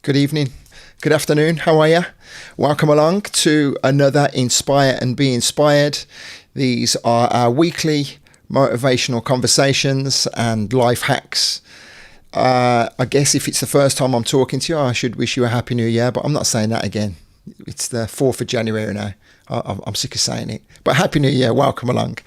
Good evening, good afternoon, how are you? Welcome along to another Inspire and Be Inspired. These are our weekly motivational conversations and life hacks. I guess if it's the first time I'm talking to you, I should wish you a Happy New Year, but I'm not saying that again. It's the 4th of January now. I'm sick of saying it. But Happy New Year, welcome along.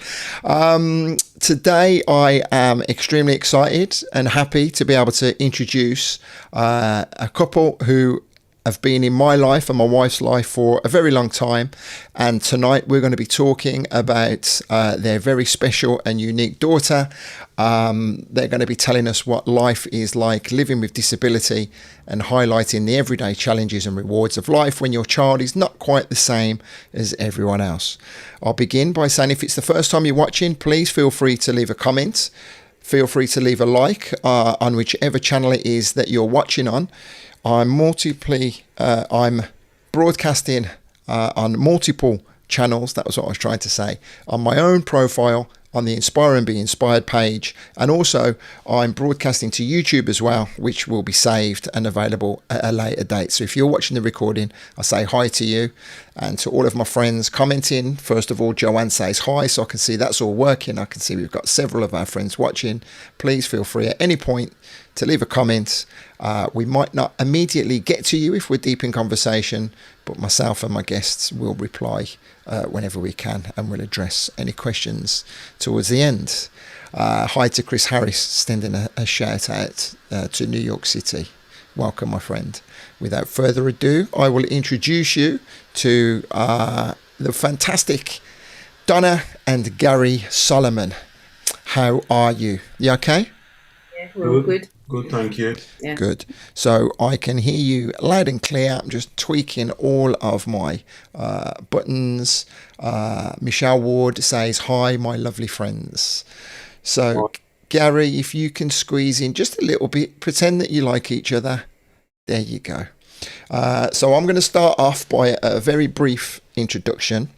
Today I am extremely excited and happy to be able to introduce a couple who have been in my life and my wife's life for a very long time. And tonight we're going to be talking about their very special and unique daughter. They're going to be telling us what life is like living with disability and highlighting the everyday challenges and rewards of life when your child is not quite the same as everyone else. I'll begin by saying if it's the first time you're watching, please feel free to leave a comment. Feel free to leave a like on whichever channel it is that you're watching on. I'm broadcasting on multiple channels. That was what I was trying to say. On my own profile, on the Inspire and Be Inspired page, and also I'm broadcasting to YouTube as well, which will be saved and available at a later date. So if you're watching the recording, I say hi to you, and to all of my friends commenting. First of all, Joanne says hi, so I can see that's all working. I can see we've got several of our friends watching. Please feel free at any point to leave a comment. We might not immediately get to you if we're deep in conversation, but myself and my guests will reply whenever we can, and we'll address any questions towards the end. Hi to Chris Harris, sending a shout out to New York City. Welcome, my friend. Without further ado, I will introduce you to the fantastic Donna and Gary Solomon. How are you? You okay? Yeah, we're all good. Good, thank you. Yeah. Good. So I can hear you loud and clear. I'm just tweaking all of my buttons. Michelle Ward says, hi, my lovely friends. So, Gary, if you can squeeze in just a little bit, pretend that you like each other. There you go. So I'm going to start off by a very brief introduction.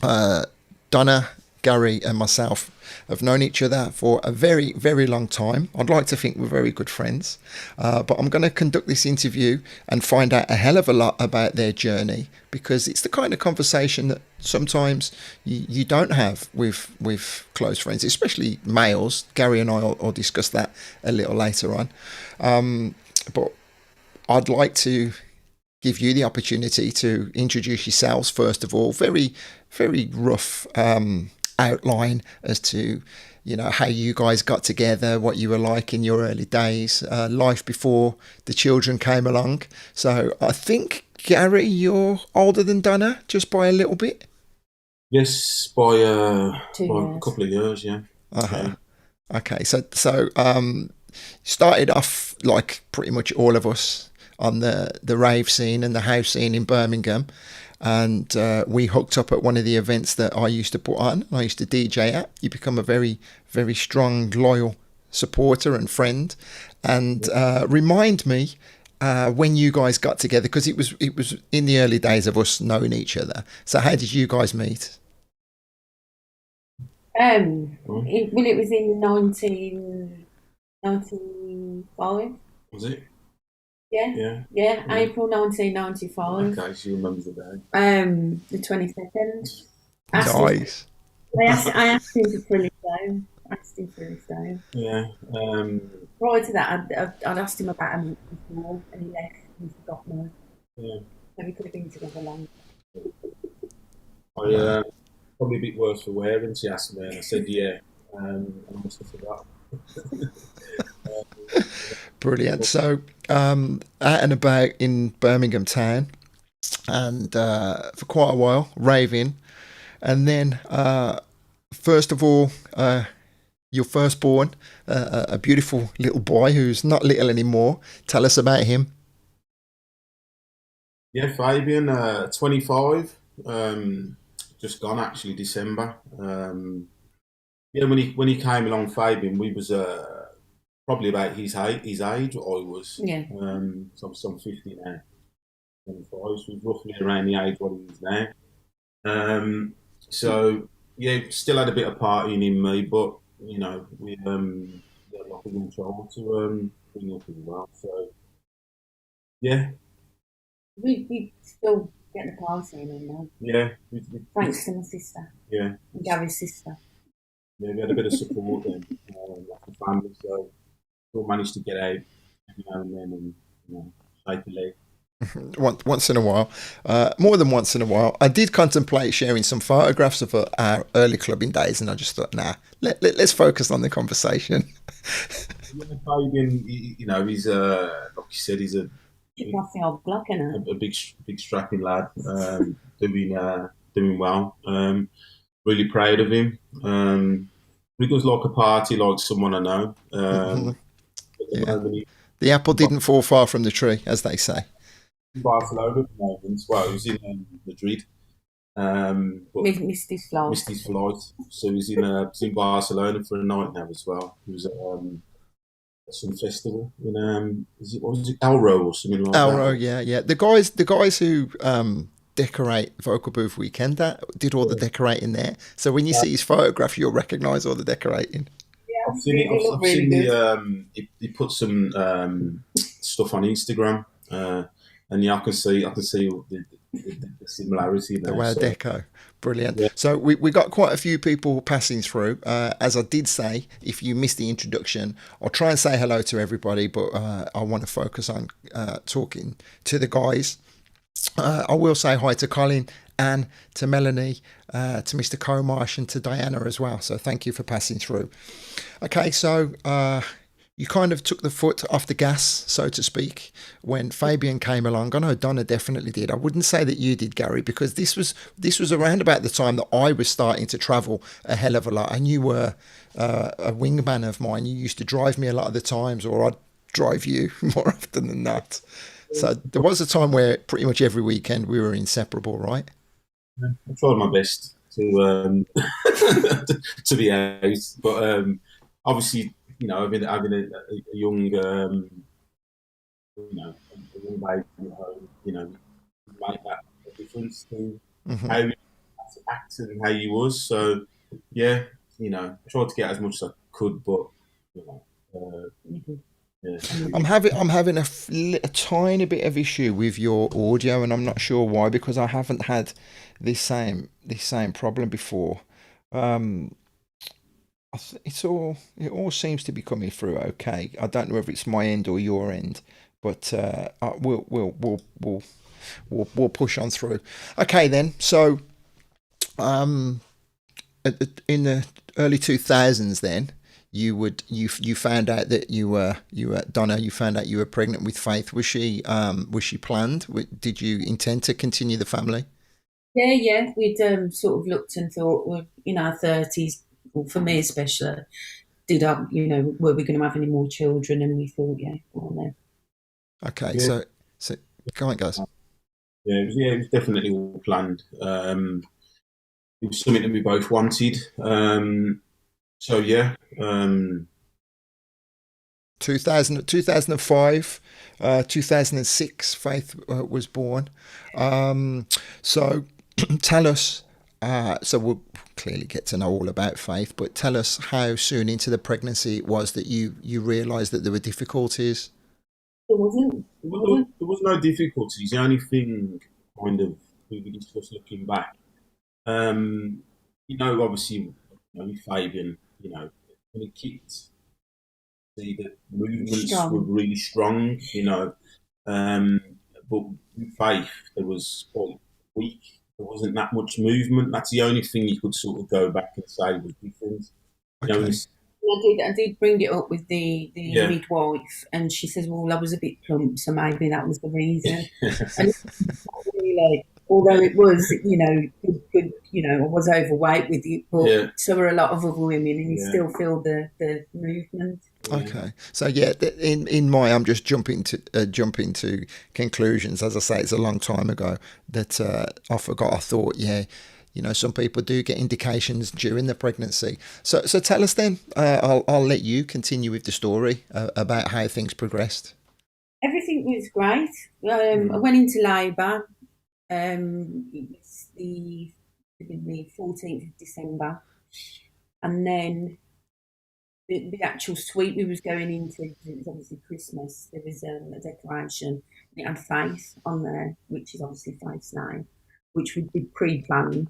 Donna, Gary and myself have known each other for a very, very long time. I'd like to think we're very good friends, but I'm going to conduct this interview and find out a hell of a lot about their journey, because it's the kind of conversation that sometimes you don't have with close friends, especially males. Gary and I will discuss that a little later on. But I'd like to give you the opportunity to introduce yourselves first of all. Very, very rough outline as to how you guys got together, what you were like in your early days, life before the children came along. So I think, Gary, you're older than Donna just by a little bit. Yes, by a 2 years. couple of years, yeah. Okay, so started off like pretty much all of us on the rave scene and the house scene in Birmingham. And we hooked up at one of the events that I used to put on. I used to DJ at. You become a very, very strong, loyal supporter and friend. And remind me when you guys got together, because it was in the early days of us knowing each other. So how did you guys meet? It was in 1995. Was it? Yeah. Yeah. April 1995. Okay, she remembers the day. The 22nd. Nice. I asked him for his down. Yeah. Prior to that, I'd asked him about a month before, and he left and forgot me. Yeah. So we could have been together long. Probably a bit worse for wear, and she asked me, and I said yeah. And I must have forgot. Brilliant. So out and about in Birmingham town, and for quite a while raving, and then first of all your firstborn, a beautiful little boy who's not little anymore. Tell us about him. Yeah, Fabian, 25, just gone actually December. Yeah, when he came along, Fabian, we was probably about his age, what I was. Yeah. So I'm 50 now, 25, so he's roughly around the age what he is now. So yeah, still had a bit of partying in me, but we had like a young child to bring up as well. So Yeah, We still get the party in now, yeah, thanks to my sister yeah, and Gary's sister. yeah. We had a bit of support then, like the family, so we all managed to get out every now and then and shake a leg. Once in a while, more than once in a while. I did contemplate sharing some photographs of our early clubbing days, and I just thought, nah, let's focus on the conversation. Yeah, Fabian, he's like you said, he's She's off the old block, innit? a big strapping lad, doing well. Really proud of him. He does like a party like someone I know. At the Yeah, moment, he's the apple in didn't fall far from the tree, as they say. Barcelona at the moment. Well, he's in Madrid, but Missed his flight. missed his flight, so he's in Barcelona for a night now as well. He was at some festival in what was it, Elro or something like Alro, that. yeah, yeah. The guys who decorate Vocal Booth Weekend that did all the decorating there. So when you see his photograph, you'll recognise all the decorating. Yeah, I've seen it. really look I've really seen good. he put some stuff on Instagram, and yeah, I can see the similarity The there. Wow So Deco. Brilliant. yeah, So we got quite a few people passing through. As I did say, if you missed the introduction, I'll try and say hello to everybody, but I want to focus on talking to the guys. I will say hi to Colin, Anne, to Melanie, to Mr. Comarsh, and to Diana as well. So thank you for passing through. Okay, so you kind of took the foot off the gas, so to speak, when Fabian came along. I know Donna definitely did. I wouldn't say that you did, Gary, because this was around about the time that I was starting to travel a hell of a lot, and you were a wingman of mine. You used to drive me a lot of the times, or I'd drive you more often than not. So there was a time where pretty much every weekend we were inseparable, right? I tried my best to to be out, but obviously, having a young a young baby at home, make that a difference to how you act and how you was. So yeah, I tried to get as much as I could, but you know, yeah, I'm having a tiny bit of issue with your audio, and I'm not sure why because I haven't had this same problem before. Um, it all seems to be coming through okay. I don't know if it's my end or your end, but we'll push on through. Okay then. So in the early 2000s, then you found out that you were Donna. You found out you were pregnant with Faith. Was she planned? Did you intend to continue the family? Yeah, yeah. We'd sort of looked and thought, we're in our 30s, well, for me especially, were we going to have any more children? And we thought, yeah, well, no. Okay, yeah, so go on, guys. it was definitely all planned. It was something that we both wanted. So yeah, 2005, 2006, Faith was born. So tell us. So we'll clearly get to know all about Faith, but tell us how soon into the pregnancy it was that you realised that there were difficulties. There wasn't. There wasn't. there was no difficulties. The only thing kind of we discussed looking back, um, obviously, with Fabian, when he kicked, see the movements were Strong. really strong, um, but with Faith, there was quite weak. There wasn't that much movement. That's the only thing you could sort of go back and say was different. When Okay. it's, I did bring it up with the yeah, midwife, and she says, "Well, I was a bit plump, so maybe that was the reason." And really, although it was, good, I was overweight with it, but yeah, so were a lot of other women, and you yeah, still feel the movement. yeah, Okay, so yeah, in my, I'm just jumping to conclusions. As I say, it's a long time ago that I forgot. I thought, yeah, some people do get indications during the pregnancy. So tell us then. I'll let you continue with the story about how things progressed. Everything was great. I mm, went into labour. It was the 14th of December, and then the actual suite we was going into, it was obviously Christmas, there was a decoration. It had Faith on there, which is obviously Faith's name, which would be pre-planned.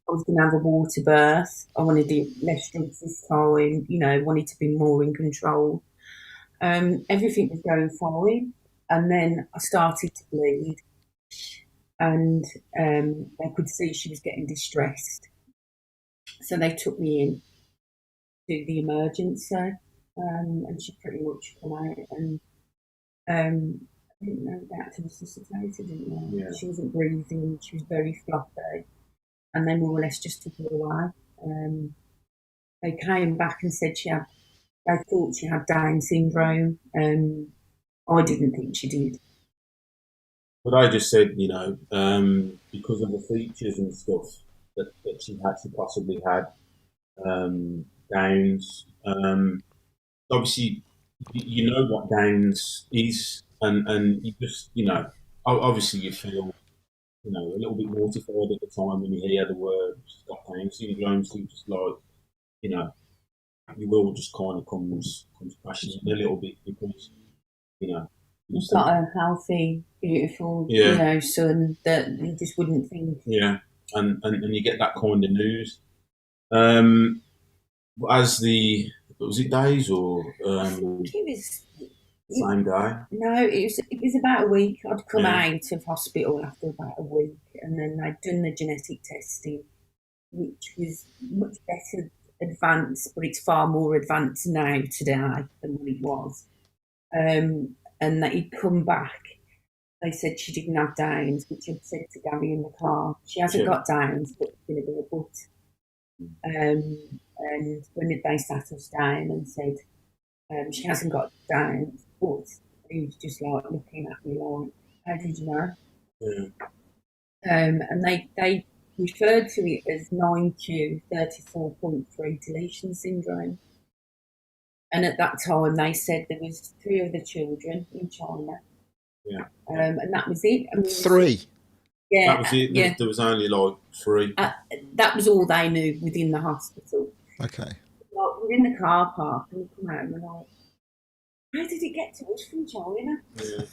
I was going to have a water birth. I wanted to do less drugs this time, wanted to be more in control. Everything was going fine. And then I started to bleed, and they could see she was getting distressed. So they took me in to the emergency, and she pretty much come out, and I didn't know that to resuscitate, I didn't know. Yeah. She wasn't breathing, she was very floppy, and they more or less just took her away. They came back and said they thought she had Down syndrome. I didn't think she did. But I just said, because of the features and stuff that she possibly had, Downs. Obviously, you know what Downs is, and you just, obviously you feel, a little bit mortified at the time when you hear the word she's got Downs syndrome. So you just like, you will just kind of comes crashing in a little bit because, You've got a healthy, beautiful, son that you just wouldn't think. Yeah, and you get that kind of news. Was it days or? I think it was same day. No, it was about a week. I'd come out of hospital after about a week, and then they'd done the genetic testing, which was much better advanced, but it's far more advanced now today than what it was. And that he'd come back. They said she didn't have Downs, which I'd said to Gary in the car. She hasn't got Downs, but it's going to be a but. And when they sat us down and said she hasn't got Downs, but he was just like looking at me like, how did you know? Yeah. And they referred to it as 9q34.3 deletion syndrome. And at that time, they said there was 3 other children in China. Yeah. And that was it. I mean, 3? Yeah. That was it. Yeah. There was only like 3. That was all they knew within the hospital. Okay. Like, we're in the car park and we come out and we're like, how did it get to us from China? Yeah.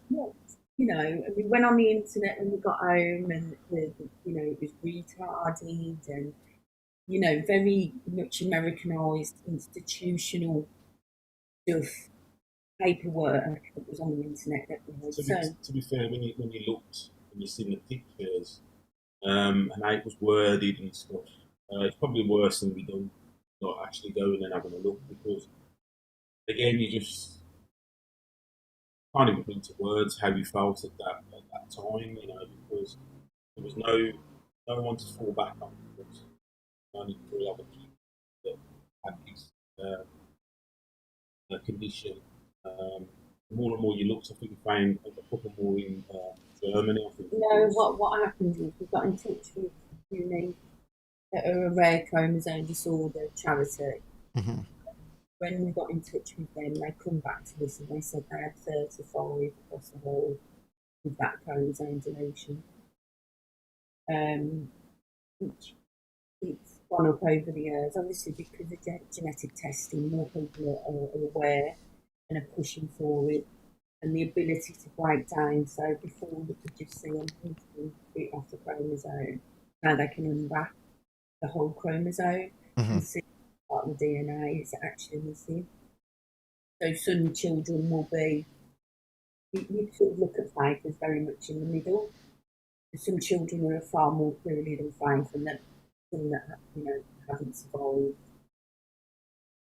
What? And we went on the internet when we got home, and it was retarded and very much Americanized institutional stuff, paperwork that was on the internet that we had. To be fair, when you looked and you seen the pictures, and how it was worded and stuff, it's probably worse than we done not actually going and having a look, because again you just can't even put into words how you felt at that time, because there was no one to fall back on. Because only 3 other people that had this condition. More and more you looked, I think you found a couple more in Germany. I think. What happened is we got in touch with Uni, that are a rare chromosome disorder charity. Mm-hmm. When we got in touch with them, they come back to us and they said they had 35 across the whole with that chromosome deletion. Which it's gone up over the years, obviously because of genetic testing, more people are aware and are pushing for it, and the ability to break down. So before we could just see a bit off the chromosome, now they can unwrap the whole chromosome and see part of the DNA is actually missing. So some children will be, you sort of look at Faith as very much in the middle. Some children are far more clearly than Faith, and some that haven't survived.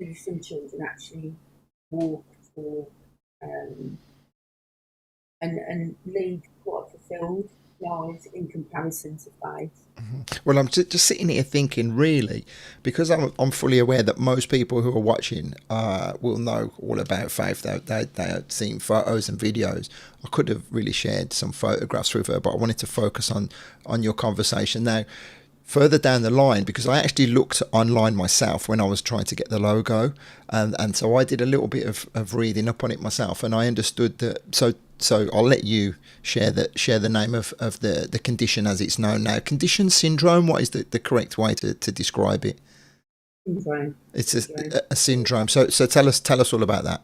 So some children actually walk, talk, and lead quite fulfilled lives in comparison to Faith. Well, I'm just sitting here thinking, really, because I'm fully aware that most people who are watching will know all about Faith. They have seen photos and videos. I could have really shared some photographs with her, but I wanted to focus on your conversation now. Further down the line, because I actually looked online myself when I was trying to get the logo, and so I did a little bit of reading up on it myself, and I understood that. So I'll let you share the name of the condition as it's known now. Condition syndrome. What is the correct way to describe it? Syndrome. It's a syndrome. So tell us all about that.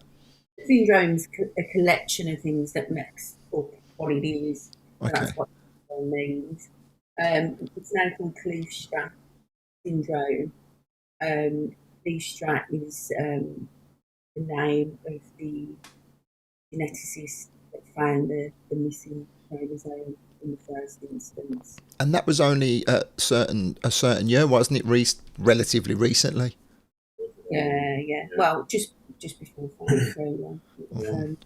Syndrome's a collection of things that makes up what it is. So Okay. that's what it means. It's now called Kleefstra Syndrome. Kleefstra is the name of the geneticist that found the missing chromosome in the first instance. And that was only a certain year, wasn't it? Relatively recently. Yeah. Well, just before 5. So,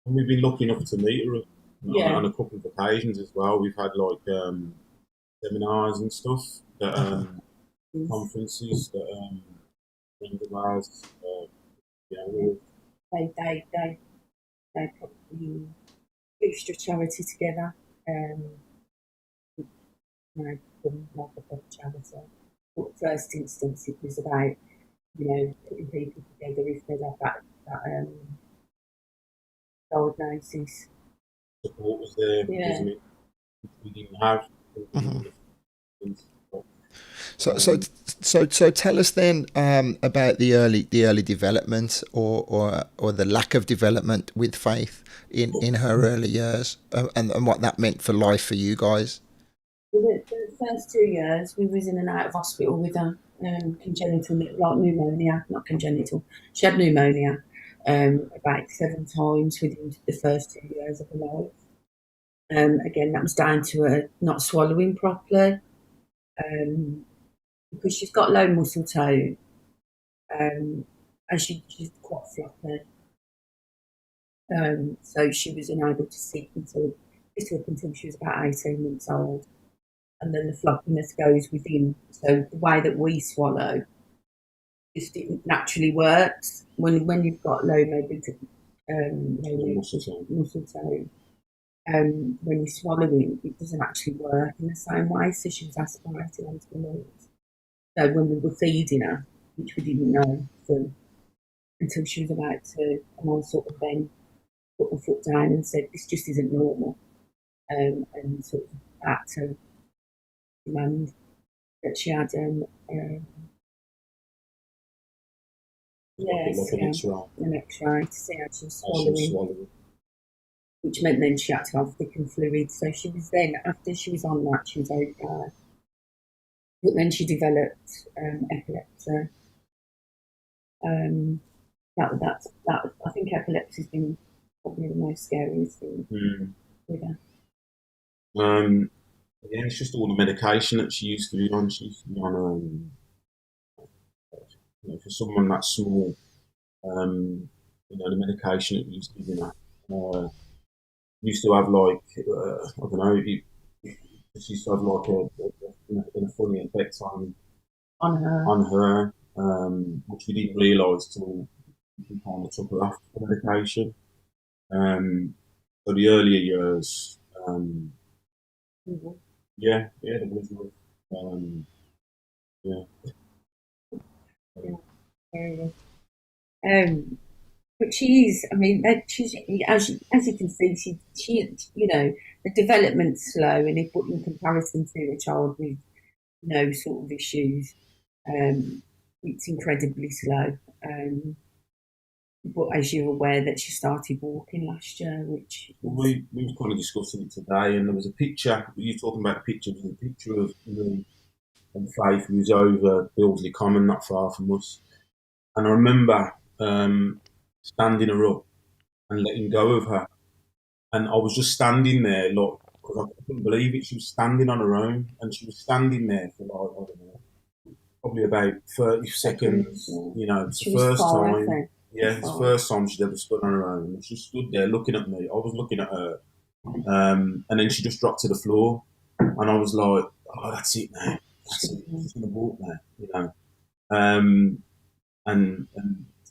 We've been lucky enough to meet her Yeah. on a couple of occasions as well. We've had like seminars and stuff, that, conferences that friends of ours, they put the Kleefstra Charity together. Like a big charity. But first instance, it was about putting people together if they'd have that diagnosis. support was there, Yeah. wasn't it? We didn't have. So tell us then about the early development or the lack of development with Faith in her early years, and what that meant for life for you guys. The first 2 years, we was in and out of hospital with her congenital, like pneumonia, not congenital. She had pneumonia about 7 times within the first 2 years of her life. Again, that was down to her not swallowing properly, because she's got low muscle tone, and she's quite floppy. So she was unable to sit up until she was about 18 months old. And then the floppiness goes within. So the way that we swallow just didn't naturally works when you've got low muscle tone. When you're swallowing, it doesn't actually work in the same way. So she was aspirating onto the lungs. So when we were feeding her, which we didn't know until she was about 2, and I sort of then put my foot down and said, "This just isn't normal," and sort of had to demand that she had an X-ray to see how she was swallowing, which meant then she had to have thickened fluid. So she was then, after she was on that, she was okay. But then she developed epilepsy. That I think epilepsy's been probably the most scariest thing with her. Yeah, it's just all the medication that she used to be on. She used to be on, for someone that small, the medication that we used to give her, used to have like, I don't know, she used to have like a funny effect on her, which we didn't realise till we kind of took her off the medication. So the earlier years, yeah, there was But she is. I mean, she's as you can see, she the development's slow, and if put in comparison to a child with no sort of issues, it's incredibly slow. But as you're aware, that she started walking last year, which we were kind of discussing it today, and there was a picture. You talking about the picture? There was a picture of me and Faith, who was over Bildesley Common, not far from us. And I remember standing her up and letting go of her, and I was just standing there, like, because I couldn't believe it. She was standing on her own, and she was standing there for like, I don't know, probably about 30 seconds. It's the first time. Yeah, it's the first time she'd ever stood on her own. And she stood there looking at me. I was looking at her. And then she just dropped to the floor. And I was like, oh, that's it now. That's it. She's going to walk now, And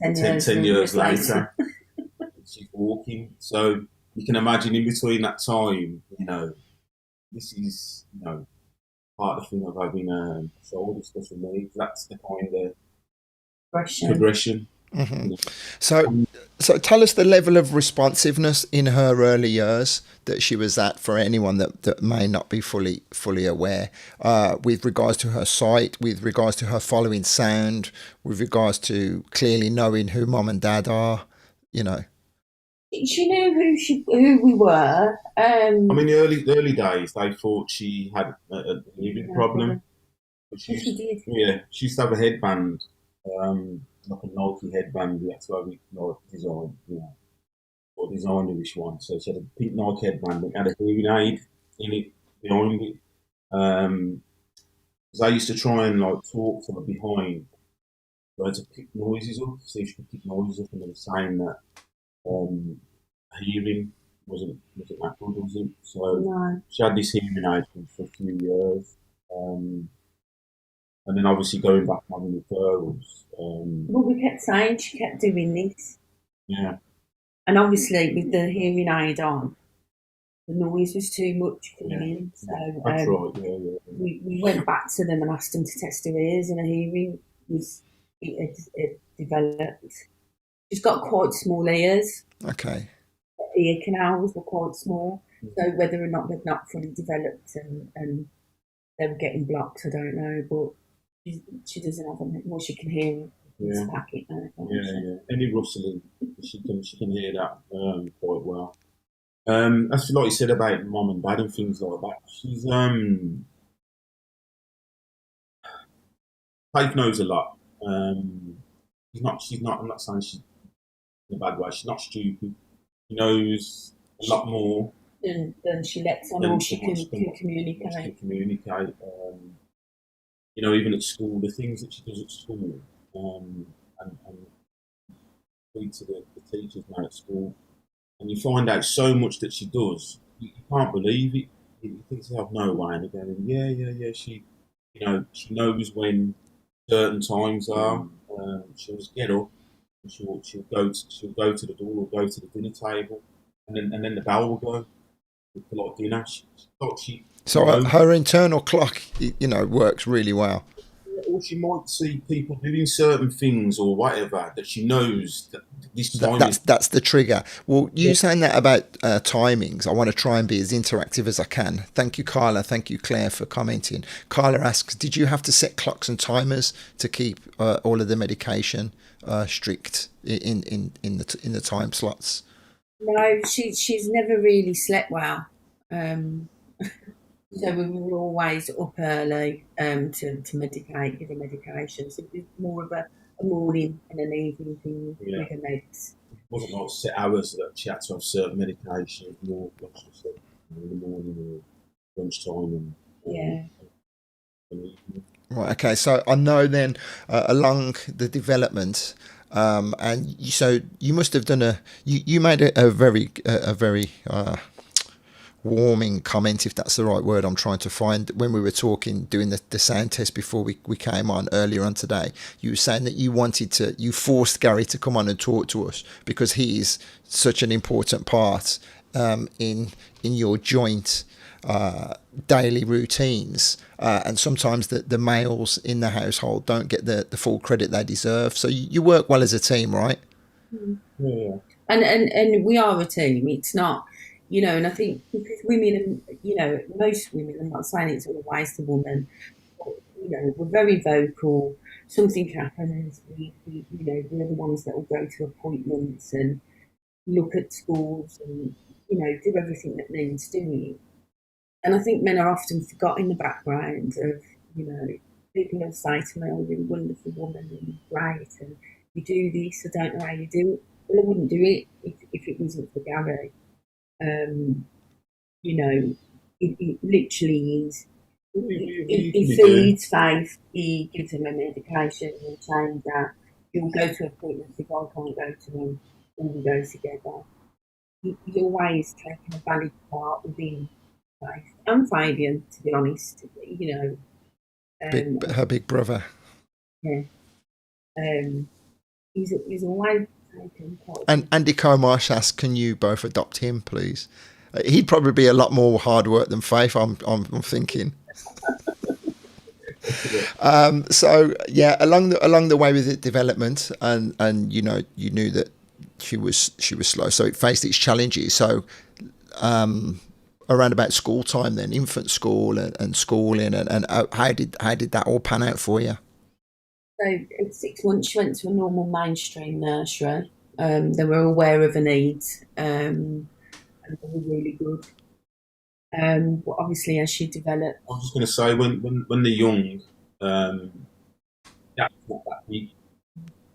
10 years later, she's walking. So you can imagine in between that time, this is, part of the thing of having shoulder stuff for me. That's the kind of progression. So, so tell us the level of responsiveness in her early years that she was at, for anyone that may not be fully aware, with regards to her sight, with regards to her following sound, with regards to clearly knowing who mom and dad are, you know. She knew who we were. I mean, the early days, they thought she had a hearing problem. But Yes, she did. yeah, she used to have a headband, like a Nike headband. We had to have it like design, or designer-ish one. So she had a pink Nike headband that had a hearing aid in it behind it. Um, 'Cause I used to try and like talk from behind, so I had to pick noises up, see if she could pick noises up, and they were saying that um, hearing wasn't that good, was it? So No. she had this hearing aid for a few years. Um, and then obviously going back and having referrals. Well, we kept saying she kept doing this. Yeah, And obviously, with the hearing aid on, the noise was too much coming in. So that's right. Yeah. we went back to them and asked them to test her ears, and her hearing was it developed. She's got quite small ears. Okay. Ear canals were quite small. So whether or not they've not fully developed and they were getting blocked, I don't know. But she doesn't have them. Well, she can hear this packet now. Yeah. Any rustling, she can hear that quite well. That's like you said about mom and dad and things like that. She's Faith knows a lot. She's not. I'm not saying she's in a bad way. She's not stupid. She knows a lot more than she lets on, or she can communicate. She can communicate. Even at school, the things that she does at school, and speak to the teachers now at school, and you find out so much that she does, you can't believe it. You think to yourself, no way, and they're going, yeah. She knows when certain times are. She'll just get up, and she'll go to the door or go to the dinner table, and then the bell will go for like dinner. So her internal clock, works really well. Or she might see people doing certain things or whatever that she knows that this time that's the trigger. Well, you saying that about timings, I want to try and be as interactive as I can. Thank you, Carla. Thank you, Claire, for commenting. Carla asks, did you have to set clocks and timers to keep all of the medication strict in the time slots? No, she's never really slept well. So we were always up early to medicate, give her medication. So it was more of a morning and an evening thing with her meds. It wasn't like set hours that she had to have certain medication. It was more like she said, in the morning or lunchtime and evening. Right. Okay. So I know then along the development, and so you must have done you made a very warming comment, if that's the right word I'm trying to find, when we were doing the sound test before we came on earlier on today. You were saying that you forced Gary to come on and talk to us because he is such an important part in your joint daily routines, and sometimes the males in the household don't get the full credit they deserve. So you work well as a team, right? Yeah. And we are a team. It's not, and I think because women, most women, I'm not saying it's always the woman, but, we're very vocal. Something happens, we're the ones that will go to appointments and look at schools and, do everything that needs doing. And I think men are often forgot in the background of, people will say to me, oh, you're a wonderful woman and great, and you do this, I don't know how you do it. Well, I wouldn't do it if it wasn't for Gary. It literally is. He feeds Faith, he gives him a medication, he'll change that. He'll go to appointments if I can't go to him, all we go together. He's always taken a valid part within Faith and Fabian, to be honest. Her big brother. Yeah. He's always taken part. And Andy Comarsh asks, can you both adopt him, please? He'd probably be a lot more hard work than Faith, I'm thinking. So yeah, along the way with the development, and you knew that she was slow, so it faced its challenges. So around about school time, then infant school and schooling, and how did that all pan out for you? So at 6 months, she went to a normal mainstream nursery. They were aware of her needs, and they were really good. But obviously, as she developed, I was just going to say, when they're young, that's not that big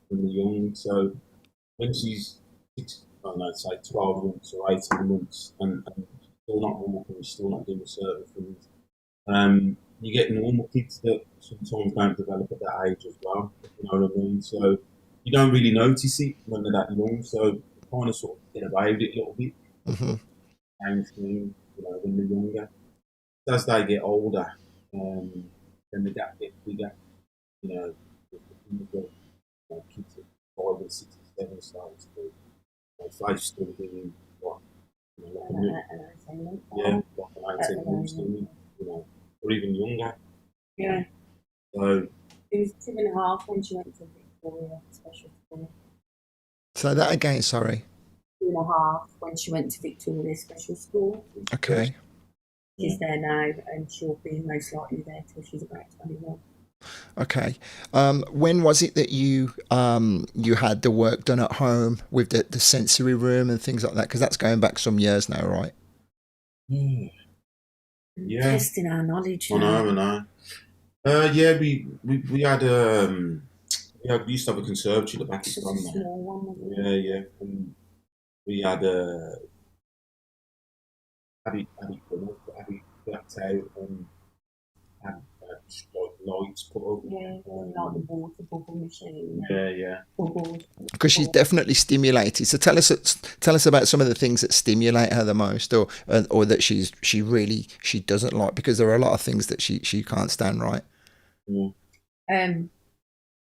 when they're young. So when she's I don't know, say 12 months or 18 months, and still not walking, still not doing certain things, you get normal kids that sometimes don't develop at that age as well. You know what I mean? So you don't really notice it when they're that young. So you kind of sort of get away with it a little bit. Hmm. Mainstream, when they're younger. As they get older, then the gap gets bigger. You know, the kids at 5 and 6 and 7 starting to do. Five still doing what? Like yeah, like an 18 months doing, or even younger. yeah, So it was 2.5 when she went to Victoria Special School. So that again, sorry. 2.5 when she went to Victoria Special School. Okay. She's there now, and she'll be most likely there till she's about 21. Okay. When was it that you had the work done at home with the sensory room and things like that? Because that's going back some years now, right? Yeah, Testing our knowledge. I know, I know. Yeah, we had we used to have a conservatory at the back of Just a the small one. Wasn't Yeah, it? yeah. And we had had it blacked out and had like lights put up. Yeah, like the water bubble machine. Yeah, yeah. Bubbles. Because she's definitely stimulated. So tell us about some of the things that stimulate her the most, or that she doesn't like, because there are a lot of things that she can't stand, right? Mm.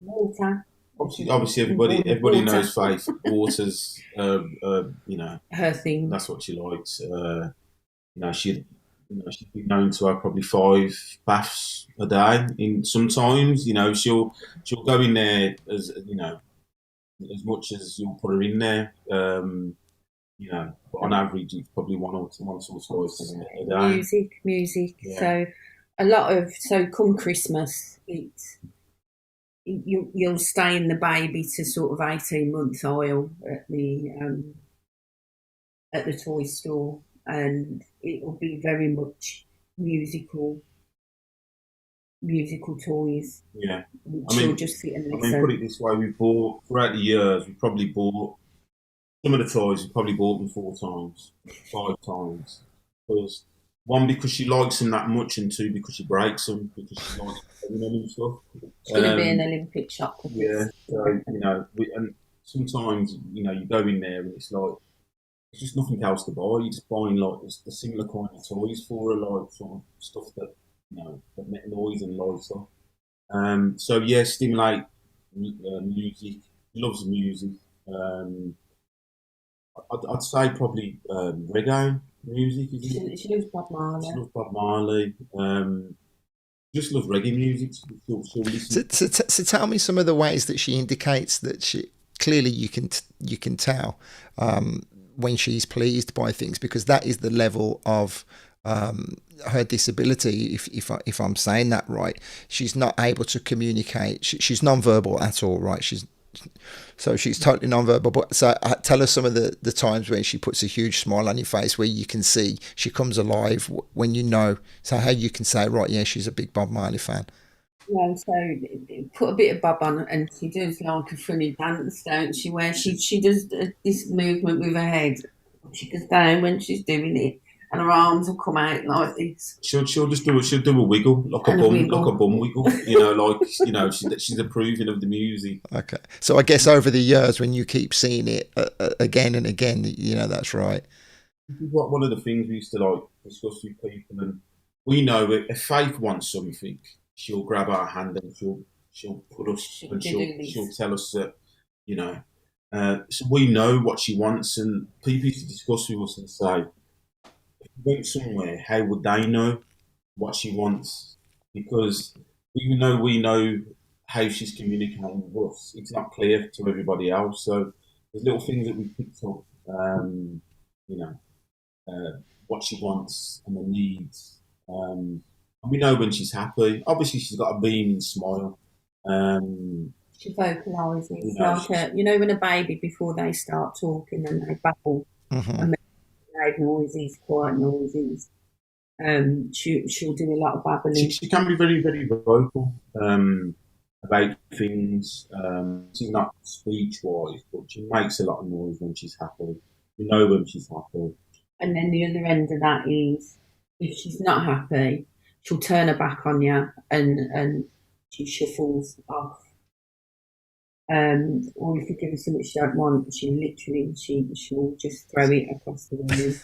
Water. Obviously, everybody knows Faith. Water's, Her thing. that's what she likes. She'd been known to have probably 5 baths a day. In sometimes, she'll go in there as much as you'll put her in there. But on average, it's probably once or twice a day. Music. Yeah. So a lot of come Christmas, you'll stay in the baby to sort of 18-month aisle at the toy store, and it will be very much musical toys. Yeah. She'll just sit and listen. Put it this way: throughout the years, we probably bought some of the toys. We probably bought them 4 times, 5 times, because one, because she likes them that much, and 2, because she breaks them, because she likes them and stuff. It's going to be an Olympic shop. Yeah. So and sometimes you go in there and it's like there's just nothing else to buy. You're just buying like the similar kind of toys for her, like sort of stuff that that make noise and light stuff. So yeah, stimulate music. She loves music. I'd say probably reggae music. She loves Bob Marley. She loves Bob Marley. Just loves reggae music. She'll listen. So tell me some of the ways that she indicates that she clearly you can tell when she's pleased by things, because that is the level of her disability. If I'm saying that right, she's not able to communicate. She's non-verbal at all, right? She's totally non-verbal. But so tell us some of the times when she puts a huge smile on your face, where you can see she comes alive when so how you can say, right, yeah, she's a big Bob Marley fan. Yeah, so put a bit of Bob on, and she does like a funny dance, don't she? Where she does this movement with her head. She goes down when she's doing it, and her arms will come out like this. She'll do a wiggle, like a bum wiggle. She's approving of the music. Okay, so I guess over the years, when you keep seeing it again and again, that's right. This is one of the things we used to discuss with people, and we know if Faith wants something, she'll grab our hand and she'll put us and she'll tell us that so we know what she wants, and people used to discuss with us and say, if we went somewhere, how would they know what she wants? Because even though we know how she's communicating with us, it's not clear to everybody else. So there's little things that we picked up, you know, what she wants and the needs. And we know when she's happy. Obviously, she's got a beaming smile. She vocalises She's, like you know when a baby before they start talking and they babble Mm-hmm. and make noises, quiet noises. She'll do a lot of babbling. she can be very, very vocal about things. She's not speech wise, but she makes a lot of noise when she's happy. You know when she's happy. And then the other end of that is if she's not happy, she'll turn her back on you and she shuffles off. Or if you give her something she don't want, she'll just throw it across the room.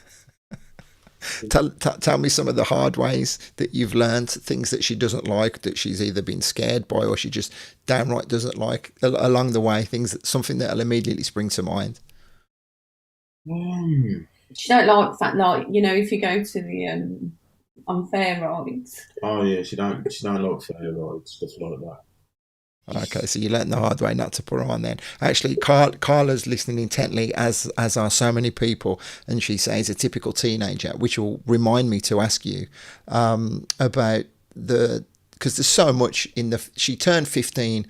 Tell me some of the hard ways that you've learned, things that she doesn't like, that she's either been scared by or she just downright doesn't like along the way, something that'll immediately spring to mind. She don't like the fact, like, you know, if you go to the on fair rides. Oh yeah, she don't like fair rides, stuff like that. Okay, so you learnt the hard way not to put her on then. Actually, Carla's listening intently, as are so many people, and she says a typical teenager, which will remind me to ask you about because there's so much she turned 15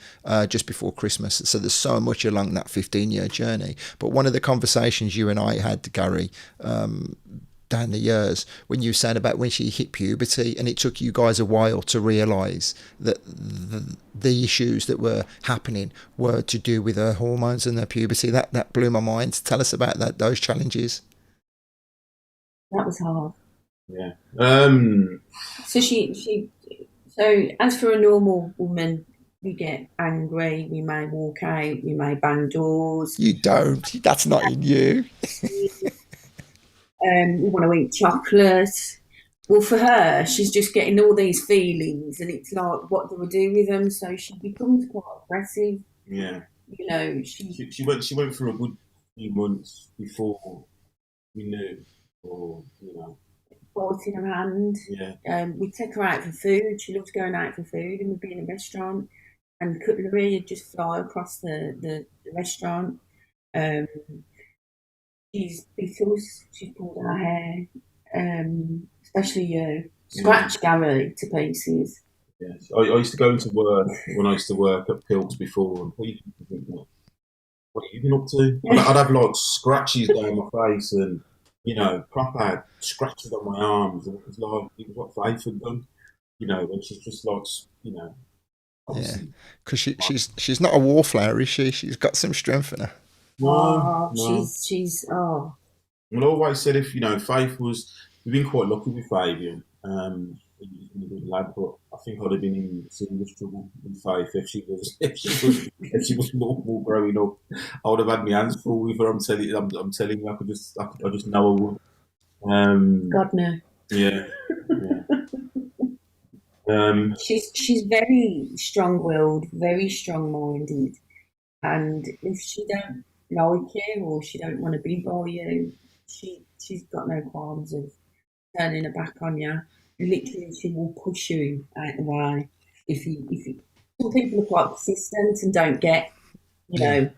just before Christmas, so there's so much along that 15-year journey. But one of the conversations you and I had, Gary, down the years, when you said about when she hit puberty and it took you guys a while to realise that the issues that were happening were to do with her hormones and her puberty, that blew my mind. Tell us about those challenges. That was hard. Yeah. So as for a normal woman, we get angry, we may walk out, we may bang doors. You don't. That's not in you. We want to eat chocolate. Well, for her, she's just getting all these feelings, and it's like, what do we do with them? So she becomes quite aggressive. Yeah. You know, she went through a good few months before we knew, or you know. Bought in her hand. Yeah. We take her out for food. She loves going out for food, and we'd be in a restaurant, and cutlery would just fly across the restaurant. She's bit us. She's pulled our hair, especially you. Scratched Gary to pieces. Yes, I used to go into work when I used to work at Pilts before. And what have you been up to? I'd have like scratches down my face and proper scratches on my arms. And it was like Faith had done. And she's just like yeah, because she's not a wallflower, is she? She's got some strength in her. No. She's oh. Well, I always said if Faith was, we've been quite lucky with Fabian. He's been a good lad, but I think I'd have been in serious trouble with Faith if she was normal growing up. I would have had my hands full with her. I'm telling you, I just know I would. God no. Yeah. She's very strong-willed, very strong-minded, and if she don't like you or she don't want to be by you, she's got no qualms of turning her back on you. Literally, she will push you out the way. If you, some people are quite persistent and don't get, into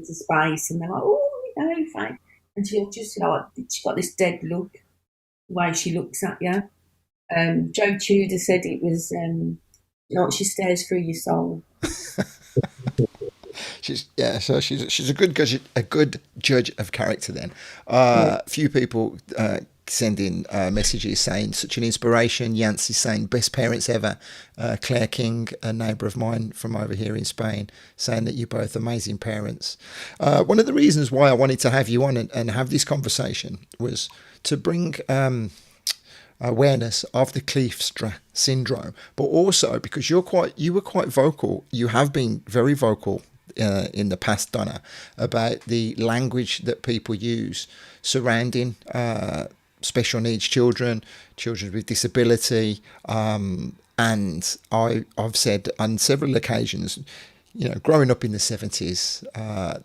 space, and they're like, oh, fine, and she'll just she's got this dead look, the way she looks at you. Joe Tudor said it was like she stares through your soul. She's a good judge of character. Then, few people send in messages saying such an inspiration. Yancey saying best parents ever. Claire King, a neighbour of mine from over here in Spain, saying that you're both amazing parents. One of the reasons why I wanted to have you on and have this conversation was to bring awareness of the Kleefstra Syndrome, but also because you were quite vocal. You have been very vocal in the past, Donna, about the language that people use surrounding special needs children with disability, and I've said on several occasions, growing up in the 70s,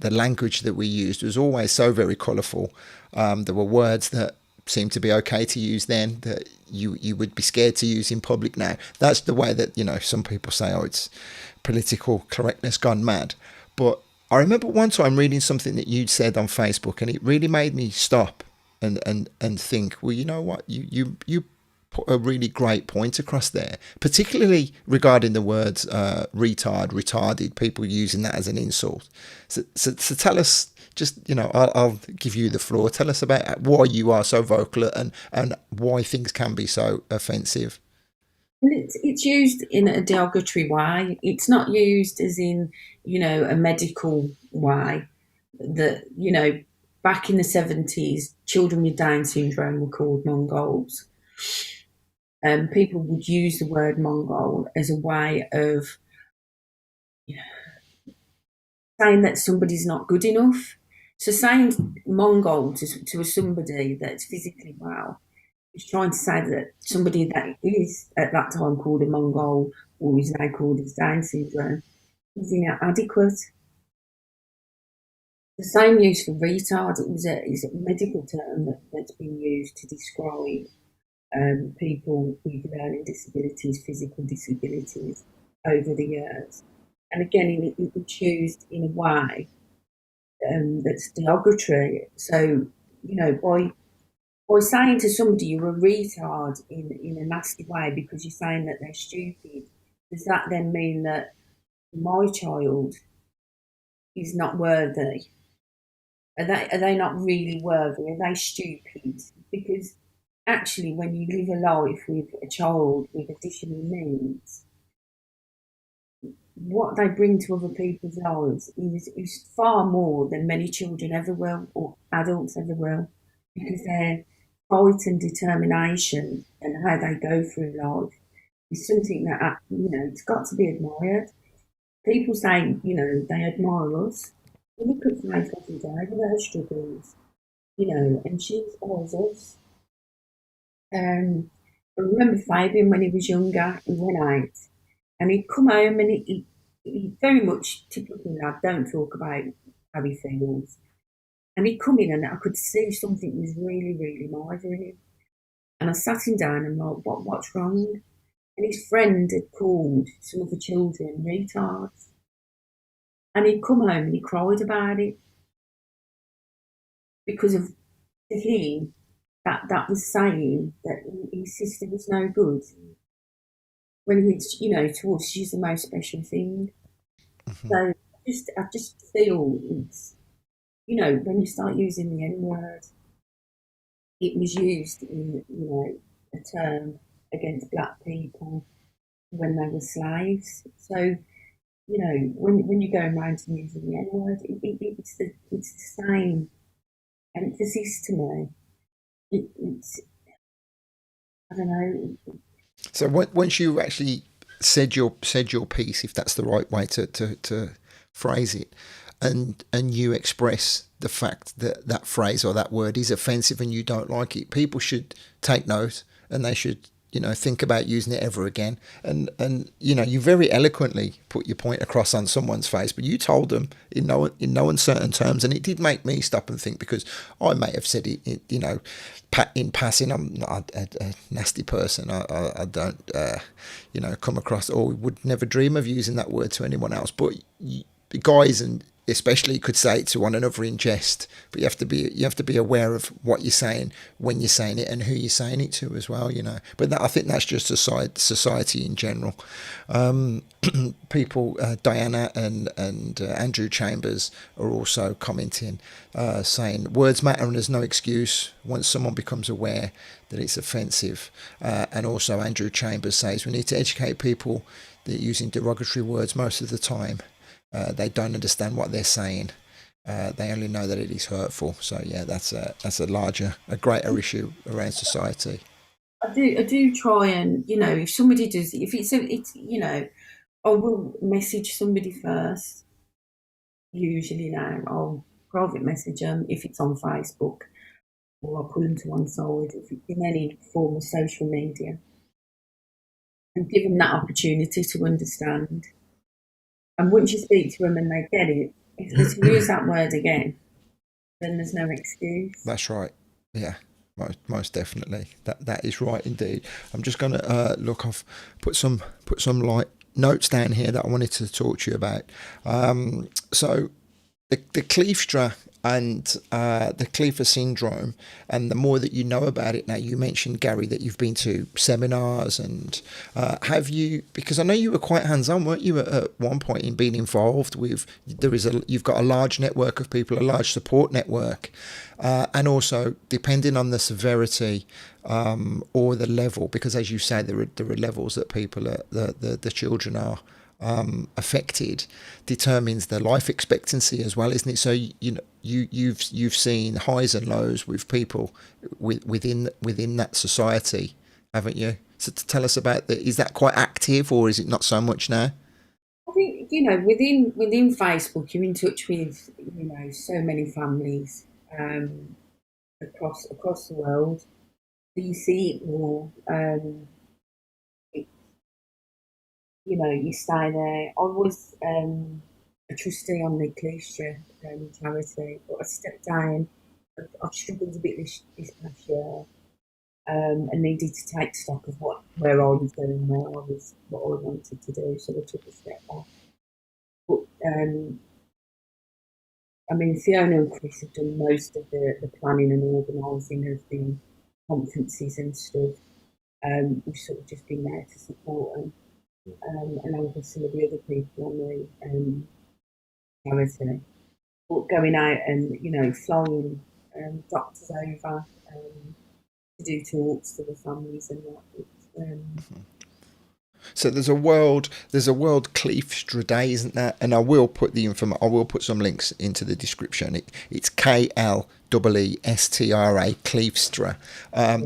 the language that we used was always so very colourful. There were words that seem to be okay to use then that you would be scared to use in public now. That's the way that, some people say, oh, it's political correctness gone mad. But I remember one time reading something that you'd said on Facebook, and it really made me stop and think, well, you know what, you put a really great point across there, particularly regarding the words retarded, people using that as an insult. So tell us, just, I'll give you the floor. Tell us about why you are so vocal and why things can be so offensive. And it's used in a derogatory way. It's not used as in, a medical way. That, back in the 70s, children with Down syndrome were called Mongols. People would use the word Mongol as a way of saying that somebody's not good enough. So saying Mongol to somebody that's physically well is trying to say that somebody that is at that time called a Mongol, or is now called as Down syndrome, is inadequate. The same use for retard. It's a medical term that's been used to describe people with learning disabilities, physical disabilities over the years. And again, it's used in a way that's derogatory. So, by saying to somebody you're a retard in a nasty way because you're saying that they're stupid, does that then mean that my child is not worthy? Are they not really worthy? Are they stupid? Because actually, when you live a life with a child with additional needs, what they bring to other people's lives is far more than many children ever will, or adults ever will, because their fight and determination and how they go through life is something that, it's got to be admired. People say, they admire us. We look at Faith every day with her struggles, and she inspires us. I remember Fabian when he was younger, he went out and he'd come home and he very much typical lad, don't talk about how he feels. And he'd come in and I could see something was really, really bothering him. And I sat him down and like, what's wrong? And his friend had called some of the children retards. And he'd come home and he cried about it. Because of to him, that was saying that his sister was no good. When it's, to us, she's the most special thing. Mm-hmm. So I just feel it's, when you start using the N word, it was used in, a term against black people when they were slaves. So, when you go around and using the N word, it's the same emphasis to me. It's I don't know. So once you actually said your piece, if that's the right way to phrase it, and you express the fact that that phrase or that word is offensive and you don't like it, people should take note and they should think about using it ever again. And you very eloquently put your point across on someone's face, but you told them in no uncertain terms, and it did make me stop and think, because I may have said it in passing. I'm not a nasty person. I don't come across, or would never dream of using that word to anyone else. But guys, and especially, could say it to one another in jest, but you have to be aware of what you're saying when you're saying it and who you're saying it to as well. But I think that's just society in general. People, Diana and Andrew Chambers are also commenting, saying words matter and there's no excuse once someone becomes aware that it's offensive. And also Andrew Chambers says we need to educate people that are using derogatory words most of the time. They don't understand what they're saying. They only know that it is hurtful. So yeah, that's a greater issue around society. I do try and if somebody does, if it's I will message somebody first. Usually now I'll private message them if it's on Facebook, or I'll pull them to one side if it's in any form of social media, and give them that opportunity to understand. And once you speak to them and they get it, if they use that word again, then there's no excuse. That's right. Yeah, most definitely. That is right indeed. I'm just going to look. I've put some like notes down here that I wanted to talk to you about. So the Kleefstra and the Kleefstra Syndrome, and the more that you know about it now, you mentioned, Gary, that you've been to seminars, and have you? Because I know you were quite hands-on, weren't you, at one point in being involved with? You've got a large network of people, a large support network, and also depending on the severity or the level, because as you say, there are levels that people are, the children are affected, determines their life expectancy as well, isn't it? So you've seen highs and lows with people within that society, haven't you? So to tell us about that, is that quite active or is it not so much now? I think within Facebook, you're in touch with so many families across the world. So you see it more. It, you stay there. I was a trustee on the Kleefstra charity, but I stepped down. I've struggled a bit this past year, and needed to take stock of where I was going, what I wanted to do. So I took a step back. But I mean, Fiona and Chris have done most of the planning and organising of the conferences and stuff. We've sort of just been there to support them, and along with some of the other people on the charity. But going out and flying doctors over to do talks to the families and that. So there's a world Kleefstra Day, isn't there? And I will put some links into the description. It's Kleefstra, Kleefstra.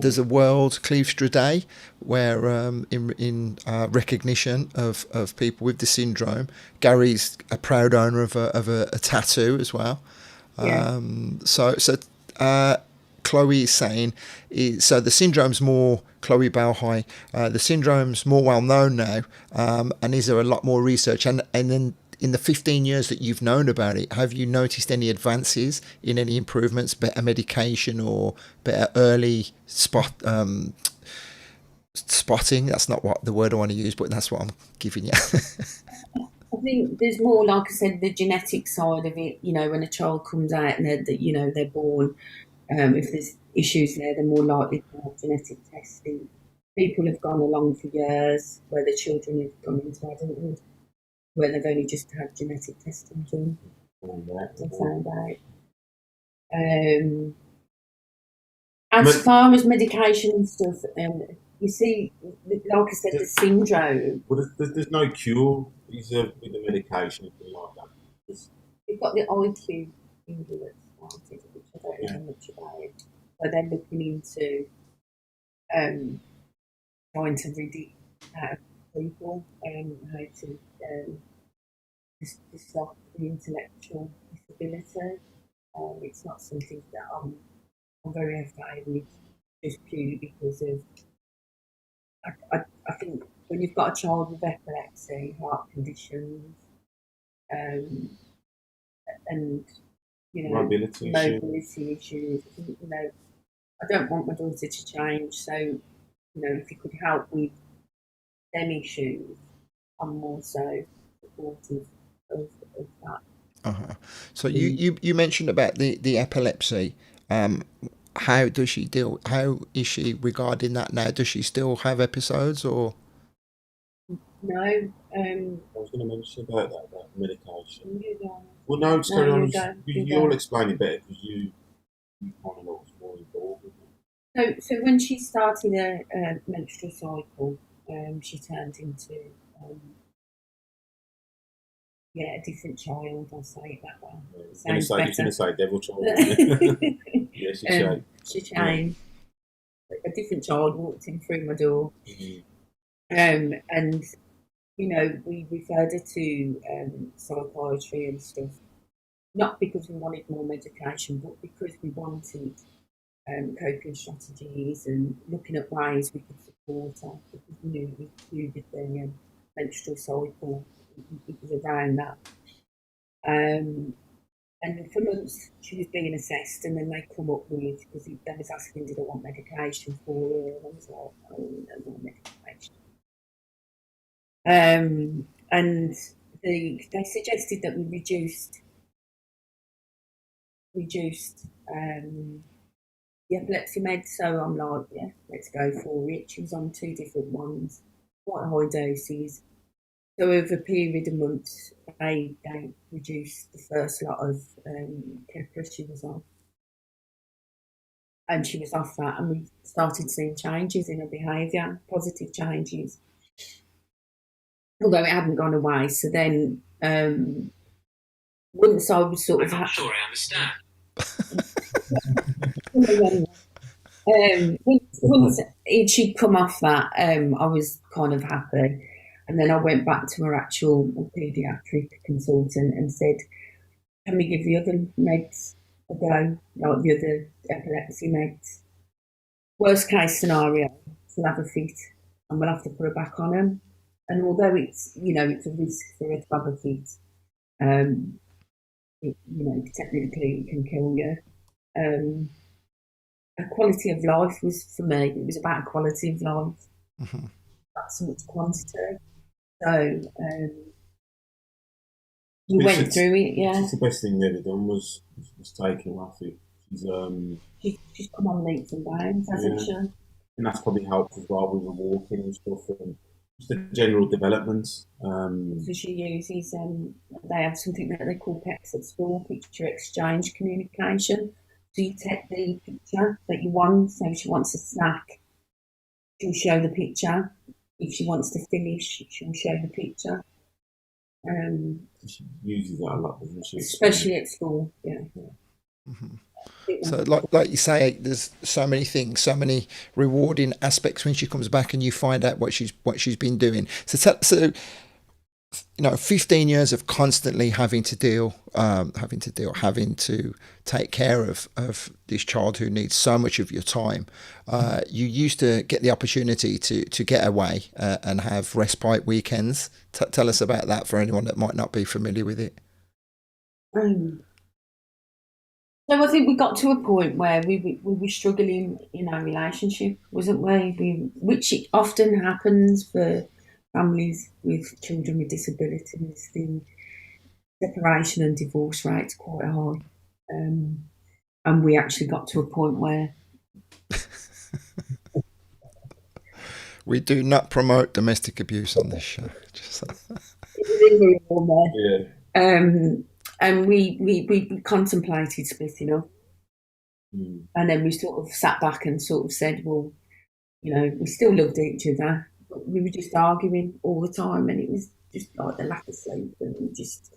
There's a world Kleefstra Day where in recognition of people with the syndrome. Gary's a proud owner of a tattoo as well. Yeah. Chloe is saying, so the syndrome's more, Chloe Balhai, the syndrome's more well known now, and is there a lot more research? And then in the 15 years that you've known about it, have you noticed any advances in any improvements, better medication or better early spotting? That's not what the word I want to use, but that's what I'm giving you. I think there's more, like I said, the genetic side of it. When a child comes out and they're born. If there's issues there, they're more likely to have genetic testing. People have gone along for years where the children have gone into adulthood, where they've only just had genetic testing done and found out. As far as medication and stuff, you see, like I said, the syndrome. But there's no cure, is there, with the medication, anything like that? You've got the IQ injury that's started, which I don't know much about. So they're looking into trying to rid it out of people, how to stop the intellectual disability. It's not something that I'm very afraid with, just purely because of I think when you've got a child with epilepsy, heart conditions, and Mobility issues. I don't want my daughter to change. So, if you could help with them issues, I'm more so supportive of that. Uh-huh. So you mentioned about the epilepsy. How does she deal? How is she regarding that now? Does she still have episodes or? No. I was going to mention about medication. You don't. Well, no, just carry on. You You'll explain it better because you kind of know what's more involved. So when she started her menstrual cycle, she turned into a different child. I'll say it that way. You're going to say devil child. Yeah, she changed. She changed. Yeah. A different child walked in through my door, and we referred her to psychiatry and stuff. Not because we wanted more medication, but because we wanted coping strategies and looking at ways we could support her, because we knew we included the menstrual cycle. It was around that. And for months she was being assessed, and then they come up with, because they was asking, did I want medication for her? And I was like, oh, no, no medication. And they suggested that we reduced the epilepsy meds. So I'm like, yeah, let's go for it. She was on 2 different ones, quite high doses. So over a period of months, they reduced the first lot of Keppra she was on. And she was off that, and we started seeing changes in her behaviour, positive changes, although it hadn't gone away. So then once I was sort of... I'm not sure I understand. Once she'd come off that, I was kind of happy. And then I went back to her actual paediatric consultant and said, can we give the other meds a go, like the other epilepsy meds? Worst case scenario, she'll have a fit and we'll have to put her back on them. And although it's, it's a risk for her to have a fit, technically it can kill you. A quality of life was, for me, it was about quality of life, not so much quantity. So we went through it, yeah. It's the best thing they've ever done was taking her off it. She's come on leaps and bounds, hasn't she? And that's probably helped as well with the walking and stuff, and just the general development. So she uses, they have something that they call PECS at school, picture exchange communication. So you take the picture that you want. So if she wants a snack, she'll show the picture. If she wants to finish, she'll show the picture. She uses that a lot, doesn't she? Especially at school, yeah. So like you say, there's so many things, so many rewarding aspects when she comes back and you find out what she's been doing. So 15 years of constantly having to take care of this child who needs so much of your time. You used to get the opportunity to get away and have respite weekends. Tell us about that for anyone that might not be familiar with it. So I think we got to a point where we were struggling in our relationship, wasn't we? Which it often happens for families with children with disabilities. The separation and divorce rate's quite high, and we actually got to a point where we do not promote domestic abuse on this show. And we contemplated splitting up, and then we sort of sat back and sort of said, well, we still loved each other, but we were just arguing all the time, and it was just like the lack of sleep and just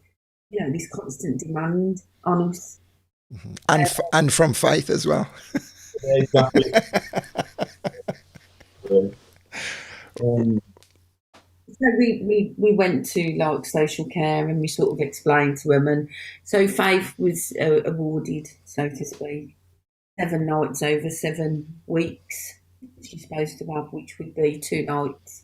this constant demand on us, and from Faith as well. Yeah, exactly. So we went to like social care, and we sort of explained to them, and so Faith was awarded, so to speak, 7 nights over 7 weeks she's supposed to have, which would be 2 nights,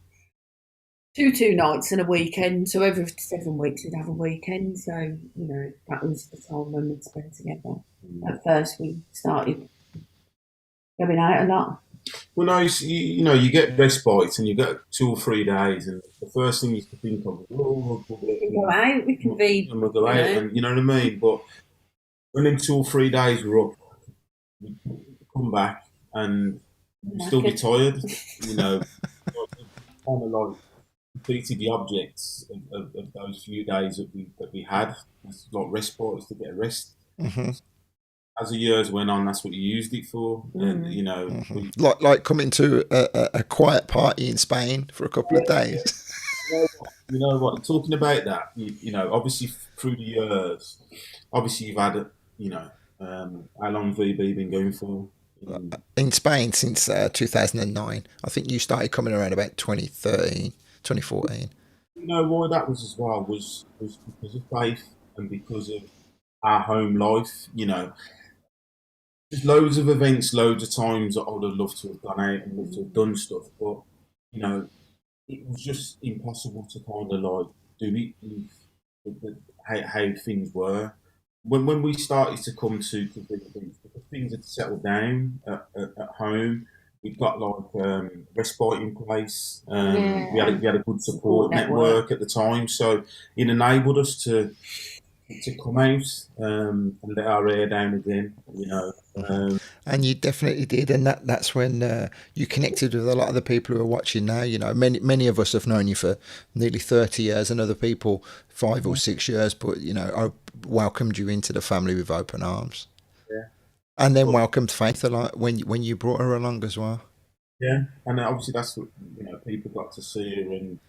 two nights and a weekend. So over 7 weeks we'd have a weekend. So that was the time when we'd spend together. At first we started going out a lot. Well, no, you get respites and you get 2 or 3 days, and the first thing you can think of is, we can go out, we can be, and we'll go out, and you know what I mean. But when in 2 or 3 days we're up, we come back and we'll still be tired, kind of like completed the objects of those few days that we had, like respites to get a rest. As the years went on, that's what you used it for, and like coming to a quiet party in Spain for a couple of days. You know what? Talking about that, obviously through the years, obviously you've had, how long VB been going for? In Spain since 2009. I think you started coming around about 2013, 2014. You know why that was as well was because of Faith and because of our home life. There's loads of events, loads of times that I would have loved to have gone out and loved to have done stuff, but it was just impossible to kind of like do it with how things were. when we started to come to things had settled down at home. We've got like respite in place. Yeah, We had a good support support network. network at the time, so it enabled us to come out and let our hair down again. You know, And you definitely did, and that's when you connected with a lot of the people who are watching now. You know, many of us have known you for nearly 30 years, and other people 5 or 6 years. But you know, I welcomed you into the family with open arms, yeah, and then but welcomed Faith along when you brought her along as well. yeah, and obviously that's what people got to see her and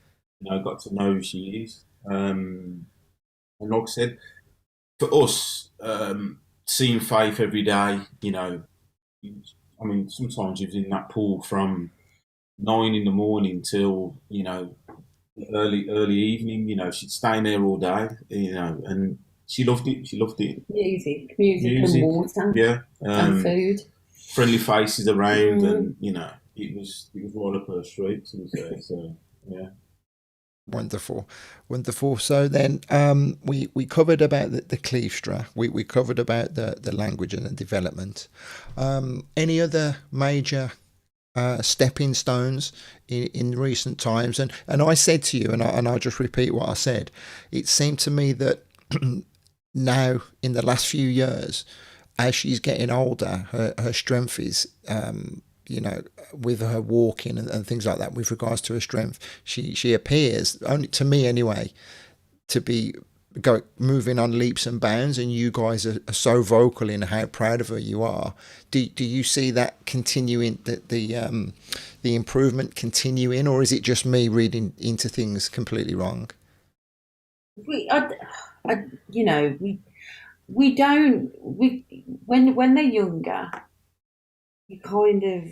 got to know who she is. And like I said, for us, seeing Faith every day, I mean, sometimes you're in that pool from 9 in the morning till early evening. She'd stay in there all day. And she loved it. She loved it. Music and Music, water yeah, and food. friendly faces around, Mm. and it was right up her street. To be fair, so yeah. Wonderful, wonderful. So then we covered about the Kleefstra. We covered about the language and the development. Any other major stepping stones in recent times? And I said to you, and I'll just repeat what I said. It seemed to me that now in the last few years, as she's getting older, her strength is, you know, with her walking and things like that, with regards to her strength, she appears, only to me anyway, to be moving on leaps and bounds, and you guys are so vocal in how proud of her you are. Do you see that continuing, the improvement continuing, or is it just me reading into things completely wrong? We, I, we don't. When they're younger, you kind of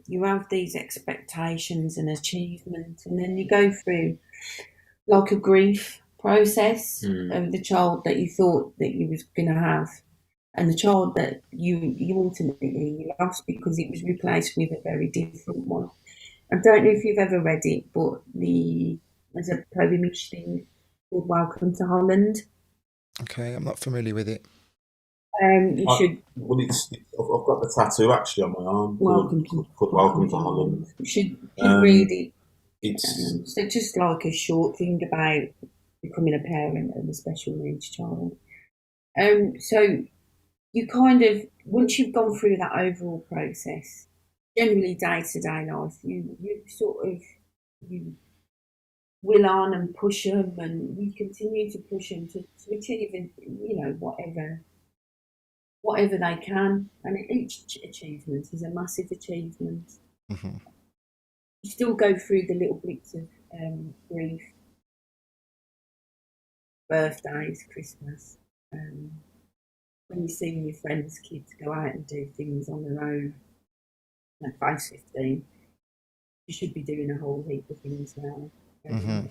you have these expectations and achievements, and then you go through like a grief process Mm. of the child that you thought that you was going to have, and the child that you ultimately lost because it was replaced with a very different one. I don't know if you've ever read it, but there's a poemish thing called Welcome to Holland. Okay, I'm not familiar with it. You I, should well, I've got the tattoo actually on my arm called Welcome to Holland. You should read Um, it. it's So just like a short thing about becoming a parent of a special needs child. So you kind of once you've gone through that overall process, generally day to day life, you sort of you will on and push them, and we continue to push them to achieve, whatever they can, and each achievement is a massive achievement. Hmm. You still go through the little bits of grief, birthdays, Christmas. Um, when you're seeing your friends' kids go out and do things on their own, like 5, 15, you should be doing a whole heap of things now. Hmm. Um,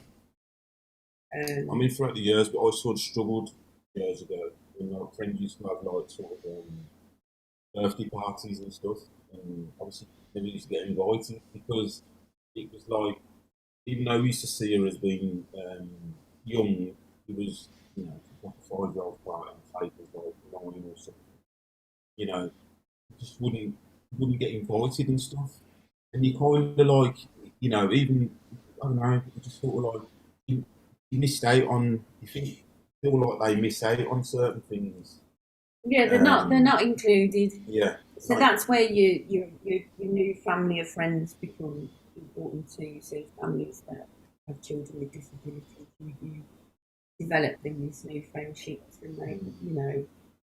I um, mean throughout the years, but I sort of struggled years ago. Friends used to have like sort of birthday parties and stuff, and obviously never used to get invited because it was like even though we used to see her as being young, it was like a 5-year-old party and Faith was like 9 or something. You know, just wouldn't get invited and stuff. And you kind of like, even I don't know, you just sort of like you missed out on. You feel like they miss out on certain things. yeah, they're Um, not included. yeah, So like that's where your new family of friends become important to you. So families that have children with disabilities, you develop them these new friendships, and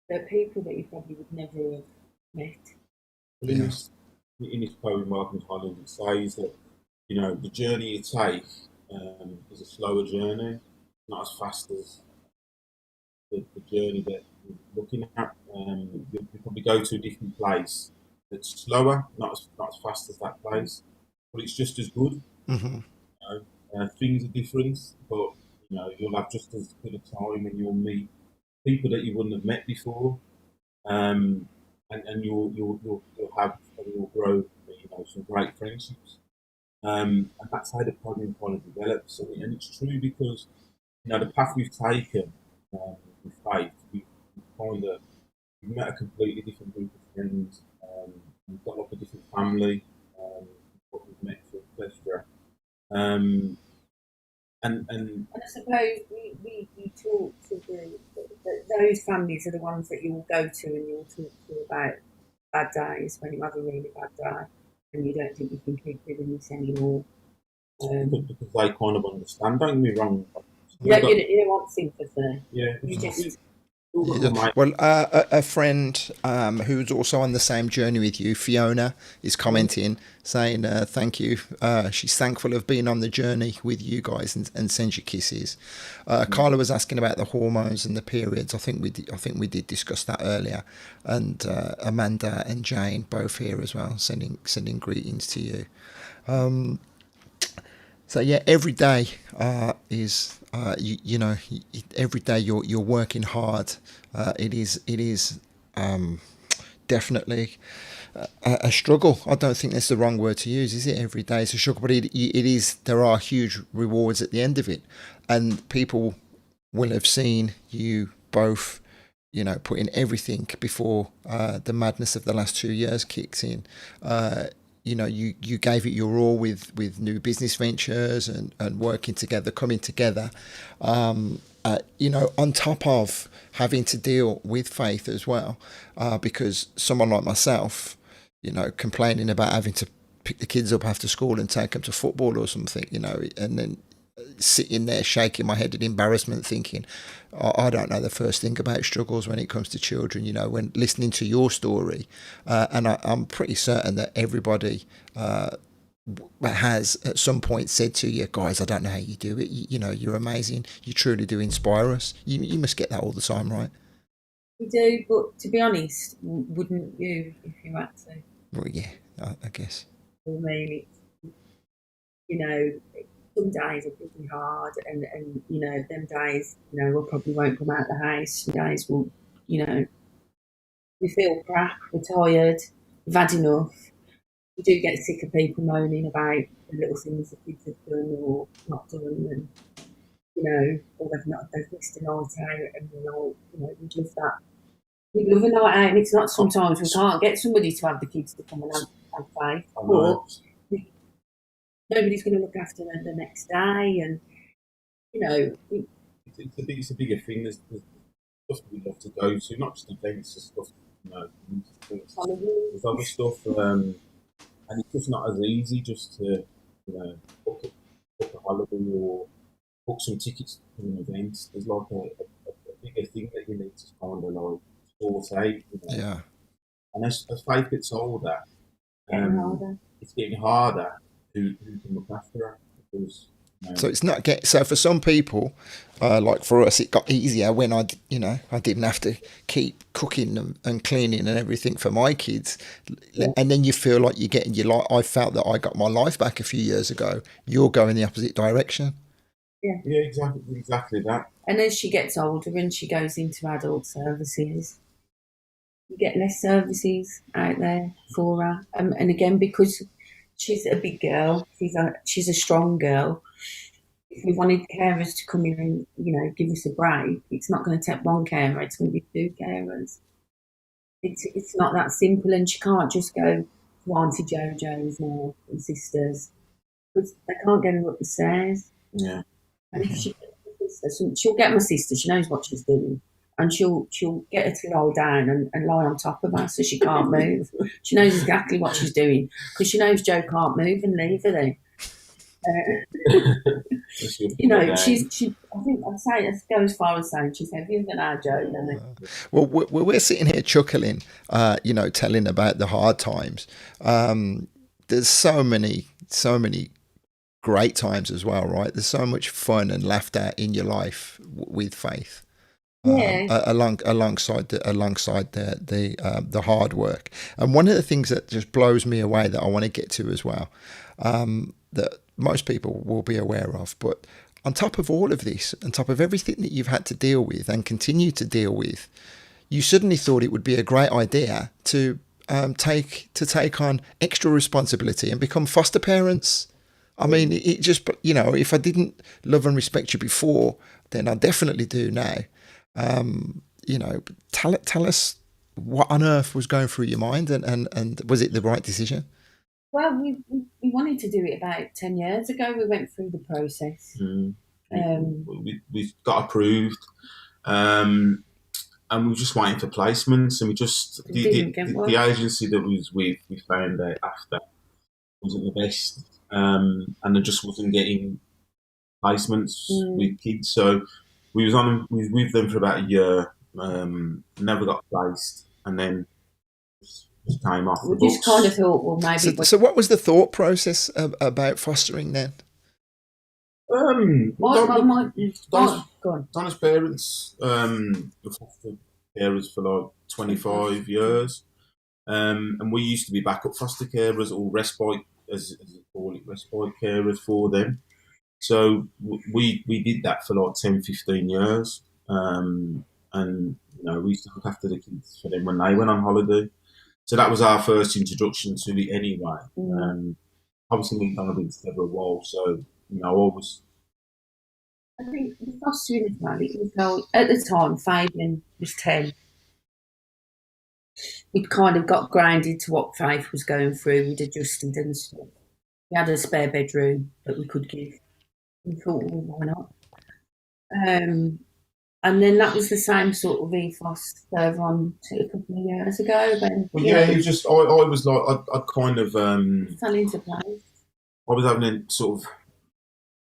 they're people that you probably would never have met. in Yeah. this poem, Martin Holland, it says that the journey you take is a slower journey, not as fast as the journey that you're looking at. You probably go to a different place that's slower, not as fast as that place, but it's just as good. Hmm. Things are different, but you'll have just as good a time, and you'll meet people that you wouldn't have met before, um, and you'll have and you'll grow some great friendships. And that's how the program kind of develops, and it's true because the path we've taken with faith. kind of met a completely different group of friends. We've got like a different family. What we've met through Kleefstra. And I suppose we talk to those families are the ones that you'll go to and you'll talk to about bad days when you have a really bad day and you don't think you can keep doing this anymore. because they kind of understand. Don't get me wrong. You don't want sympathy. Yeah, You just Well, a friend who's also on the same journey with you, Fiona, is commenting saying thank you. She's thankful of being on the journey with you guys and sends you kisses. Carla was asking about the hormones and the periods. I think we did discuss that earlier. And Amanda and Jane both here as well, sending greetings to you. So yeah, every day is every day you're working hard. It is definitely a struggle. I don't think that's the wrong word to use, is it? Every day is a struggle, but it is. There are huge rewards at the end of it, and people will have seen you both, put in everything before the madness of the last 2 years kicks in. You gave it your all with new business ventures and working together, coming together, on top of having to deal with faith as well, because someone like myself, complaining about having to pick the kids up after school and take them to football or something, and then sitting there shaking my head in embarrassment thinking, I don't know the first thing about struggles when it comes to children, when listening to your story. And I'm pretty certain that everybody has at some point said to you, guys, I don't know how you do it. You're amazing. You truly do inspire us. You must get that all the time, right? we do, but to be honest, wouldn't you if you had to? Well, yeah, I guess. I mean, some days are pretty hard, and them days, we probably won't come out the house. Some days will, we feel crap, we're tired, we've had enough. We do get sick of people moaning about the little things the kids have done or not done, and or they've missed a night out, and we'd love that. We'd love a night out, and it's not sometimes we can't get somebody to have the kids to come and have faith, but nobody's going to look after them the next day, and it's a bigger thing. There's stuff that we love to go to, not just events, there's stuff, there's other stuff, and it's just not as easy just to, book a holiday or book some tickets to an event. There's like a bigger thing that you need to kind of like sort out, Yeah. And as Faith gets older, it's getting harder who can look after her, because so it's not so for some people, like for us, it got easier when I didn't have to keep cooking and cleaning and everything for my kids. And then you feel like you're getting your life. I felt that I got my life back a few years ago. You're going the opposite direction. Yeah, exactly that. And as she gets older and she goes into adult services, you get less services out there for her. And again, because she's a big girl, she's a strong girl. If we wanted carers to come in and give us a break, it's not going to take one carer; it's going to be two carers. It's not that simple, and she can't just go to Auntie JoJo's now and sisters, because they can't get her up the stairs. Yeah. And if she'll get my sister. She knows what she's doing, and she'll get her to lie down and lie on top of her so she can't move. She knows exactly what she's doing because she knows Joe can't move and leave her there. She. I think I'd say I'd go as far as saying she's heavier than our Joe. Well, we're sitting here chuckling, telling about the hard times. There's so many great times as well, right? There's so much fun and laughter in your life with Faith. Alongside the hard work. And one of the things that just blows me away that I want to get to as well, that most people will be aware of, but on top of all of this, on top of everything that you've had to deal with and continue to deal with, you suddenly thought it would be a great idea to take on extra responsibility and become foster parents. I mean, it just, if I didn't love and respect you before, then I definitely do now. tell us what on earth was going through your mind, and was it the right decision? Well, we wanted to do it about 10 years ago. We went through the process. We got approved, and we were just waiting for placements, and the agency that was with, we found out after, wasn't the best, and there just wasn't getting placements with kids. So we was with them for about a year, never got placed, and then just came off. We just kind of thought, well, maybe. So what was the thought process about fostering then? Donna's parents were foster carers for like 25 years, and we used to be backup foster carers or respite, as they call it, respite carers for them. So we did that for like 10, 15 years, and we used to look after the kids for them when they went on holiday. So that was our first introduction to it anyway. Obviously, we've done a bit together a while, so I think the fostering as well, it was like, at the time, Fabian was 10. We'd kind of got grounded to what Faith was going through. We'd adjusted and stuff. We had a spare bedroom that we could give. We thought, well, why not? And then that was the same sort of ethos further on to a couple of years ago. Then, it was just, I was like, I kind of fell into place. I was having a sort of,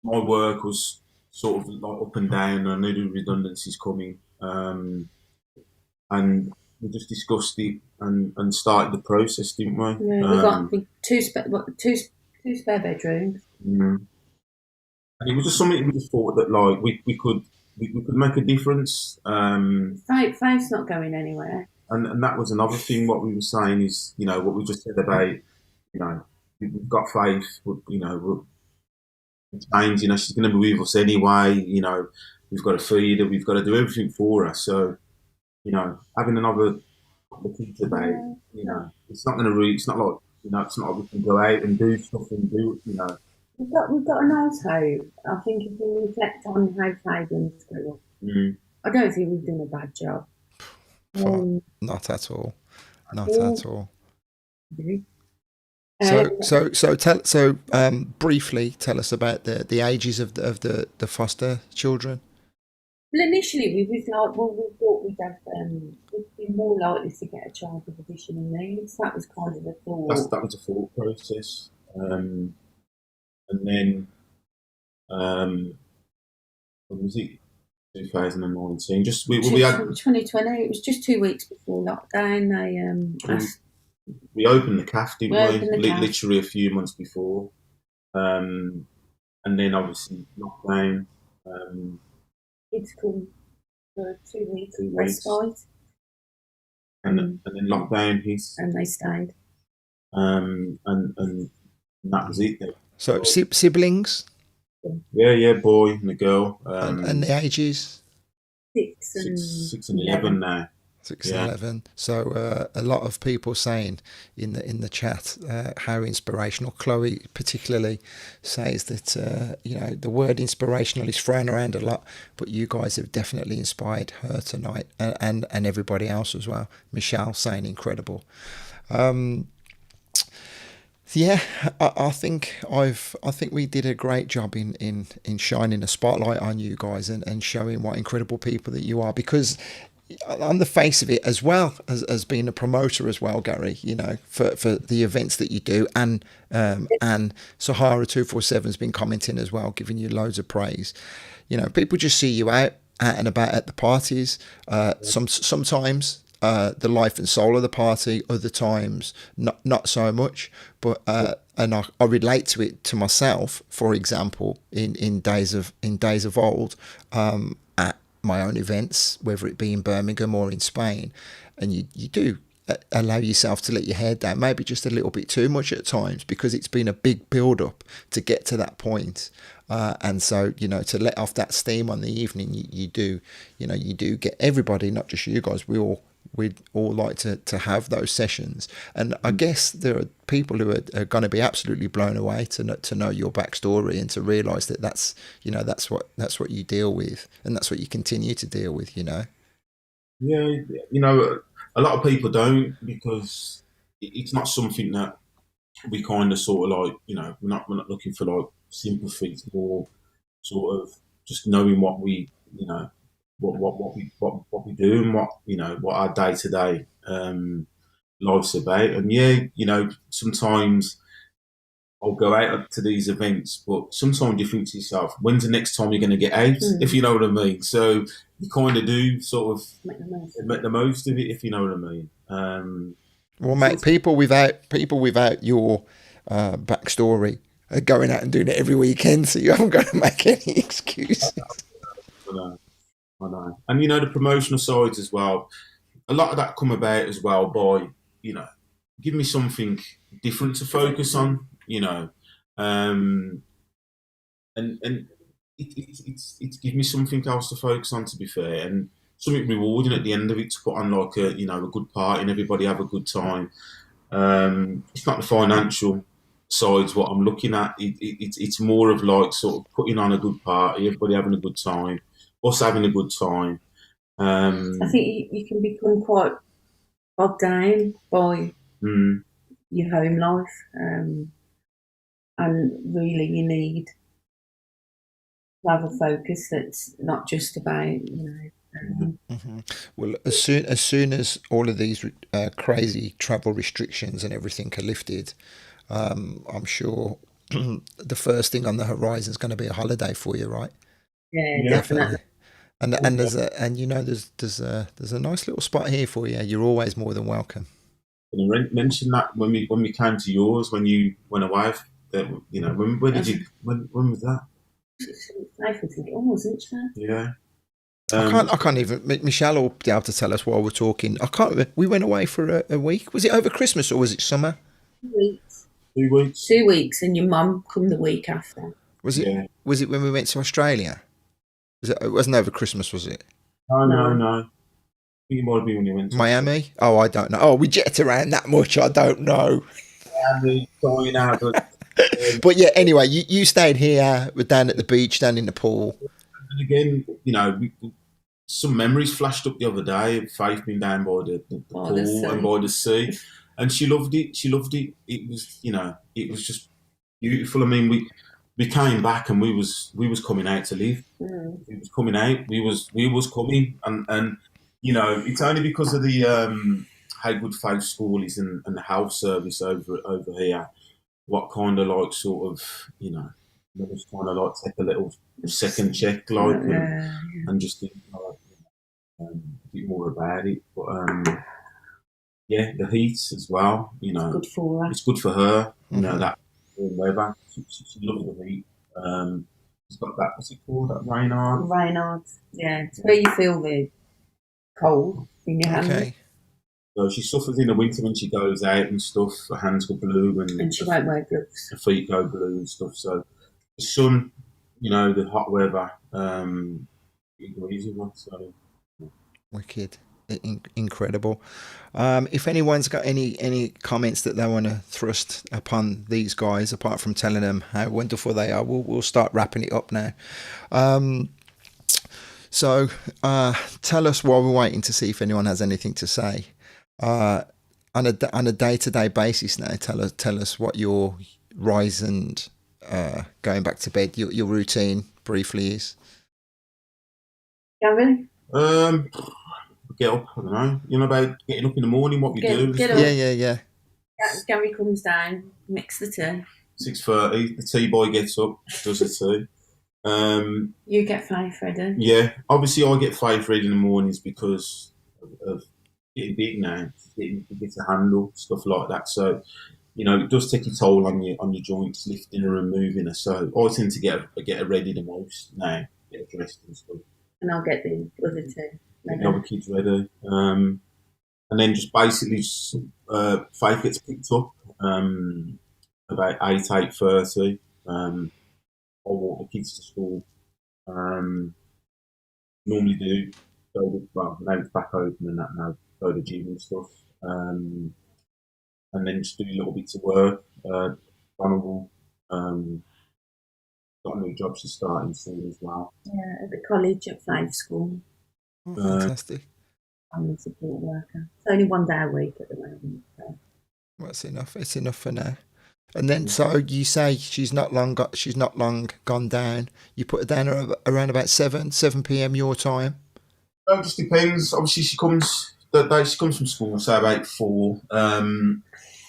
my work was sort of like up and down. I knew the redundancies coming, and we just discussed it and started the process, didn't we? Yeah, we got two spare bedrooms. And it was just something we just thought that like we could make a difference. Faith's not going anywhere. And that was another thing. What we were saying is, what we just said about, we've got Faith. Change. She's going to be with us anyway. We've got to feed her. We've got to do everything for her. So, having another kid today, it's not going to really. It's not like it's not like we can go out and do stuff and do. We've got a nice home. I think if we reflect on how Fabian's grew up, I don't think we've done a bad job. Not at all. Not at all. Really? Briefly tell us about the ages of the foster children. Well, initially we thought we'd be more likely to get a child with additional needs. That was kind of the thought. That was a thought process. And then, when was it? 2019. Just we had 2020. It was just 2 weeks before lockdown. We opened the CAF, didn't we? Literally a few months before, and then obviously lockdown. It's called for 2 weeks. Respite. And then lockdown hit. And they stayed. And that was it then. So siblings? Yeah, boy and a girl. And the ages? 6 and 11 now. 6 and 11. So a lot of people saying in the chat how inspirational. Chloe particularly says that the word inspirational is thrown around a lot, but you guys have definitely inspired her tonight, and everybody else as well. Michelle saying incredible. Yeah, I think we did a great job in shining a spotlight on you guys and showing what incredible people that you are, because on the face of it, as well as being a promoter as well, Gary, for the events that you do, and Sahara 247 has been commenting as well, giving you loads of praise. People just see you out and about at the parties. Sometimes the life and soul of the party, other times not so much, but and I relate to it to myself. For example, in days of old, at my own events, whether it be in Birmingham or in Spain, and you do allow yourself to let your hair down, maybe just a little bit too much at times, because it's been a big build up to get to that point. And so, to let off that steam on the evening, you do get everybody, not just you guys, we'd all like to have those sessions. And I guess there are people who are going to be absolutely blown away to know your backstory and to realise that that's what you deal with, and that's what you continue to deal with. Yeah, you know, a lot of people don't because it's not something that we kind of sort of like, you know, we're not looking for like sympathy. It's more sort of just knowing what we, you know, what we do and what you know what our day to day life's about. And yeah, you know, sometimes I'll go out to these events, but sometimes you think to yourself, when's the next time you're going to get out? If you know what I mean. So you kind of do sort of make the most of it, if you know what I mean. Well, So mate, people without your backstory are going out and doing it every weekend, so you haven't got to make any excuses. I know, I know. And you know the promotional sides as well. A lot of that come about as well by you know give me something different to focus on. You know, um, and it's give me something else to focus on. To be fair, and something rewarding at the end of it to put on like a you know a good party and everybody have a good time. It's not the financial sides what I'm looking at. It's more of like sort of putting on a good party, everybody having a good time, us having a good time. I think you can become quite bogged down by Mm, your home life, and really you need to have a focus that's not just about Hmm. Well, as soon as all of these crazy travel restrictions and everything are lifted, I'm sure the first thing on the horizon is going to be a holiday for you, right? yeah, yeah, definitely. Definitely. And there's a nice little spot here for you. You're always more than welcome. mention that when we came to yours when you went away. That you know when did you when was that? I think it wasn't she? Yeah. I can't. Um, I can't even. Michelle will be able to tell us while we're talking. I can't. We went away for a week. Was it over Christmas or was it summer? 2 weeks. 2 weeks. 2 weeks, and your mum come the week after. Was it? Yeah. Was it when we went to Australia? It wasn't over Christmas, was it? No, no, No, no. I think it might be when you went to Australia. Miami? Oh, I don't know. Oh, we jet around that much. I don't know. And China, but But yeah. Anyway, you stayed here. We're down at the beach, down in the pool. and again, you know, some memories flashed up the other day. Faith being down by the oh, the pool and sea. by the sea, and she loved it. She loved it. It was, you know, it was just beautiful. I mean, we came back and we was coming out to live. Mm. We was coming out. We was coming, and you know, it's only because of the how good Faith School is and the health service over here. What kind of like sort of you know, just kind of like take a little second check like Yeah, and just think like a bit more about it. But yeah, the heat as well. You know, good for her. it's good for her. You know Hmm. that warm weather. She loves the heat. She's got that. What's it called? That Raynard. Reinhard. Yeah, it's where you feel the cold in your hand, Okay. So she suffers in the winter when she goes out and stuff. Her hands go blue and and she won't wear gloves. her feet go blue and stuff. So the sun, you know, the hot weather, it agrees with her. So Wicked. Incredible. If anyone's got any comments that they want to thrust upon these guys, apart from telling them how wonderful they are, we'll start wrapping it up now. Um, so tell us while we're waiting to see if anyone has anything to say. Uh, on a day-to-day basis now, tell us what your rise and going back to bed, your routine briefly is. Gavin, um, get up. I don't know. You know about getting up in the morning, what we do and get stuff. Yeah, up. yeah, yeah. Gary comes down, mix the tea. 6:30, the tea boy gets up, does the tea. You get Faith ready. Yeah, obviously I get 5 ready in the mornings because of getting big now, getting to get a handle, stuff like that. So, you know, it does take a toll on your joints, lifting her and moving her. So I tend to get her ready the most now, get her dressed and stuff. And I'll get the other two Get the ready. other kids ready. And then just basically Faith gets picked up about 8:30. I walk the kids to school. Um, Normally do go to, well, now it's back open and that now go to gym and stuff. And then just do little bits of work. Donna will, got a new job she's starting soon as well. Yeah, at the college at Faith School. Oh, Uh, fantastic. family support worker. It's only 1 day a week at the moment. So. Well, it's enough. It's enough for now. And then, so you say she's not long gone down. You put her down around about 7 p.m. your time. It just depends. Obviously, she comes from school, say about 4.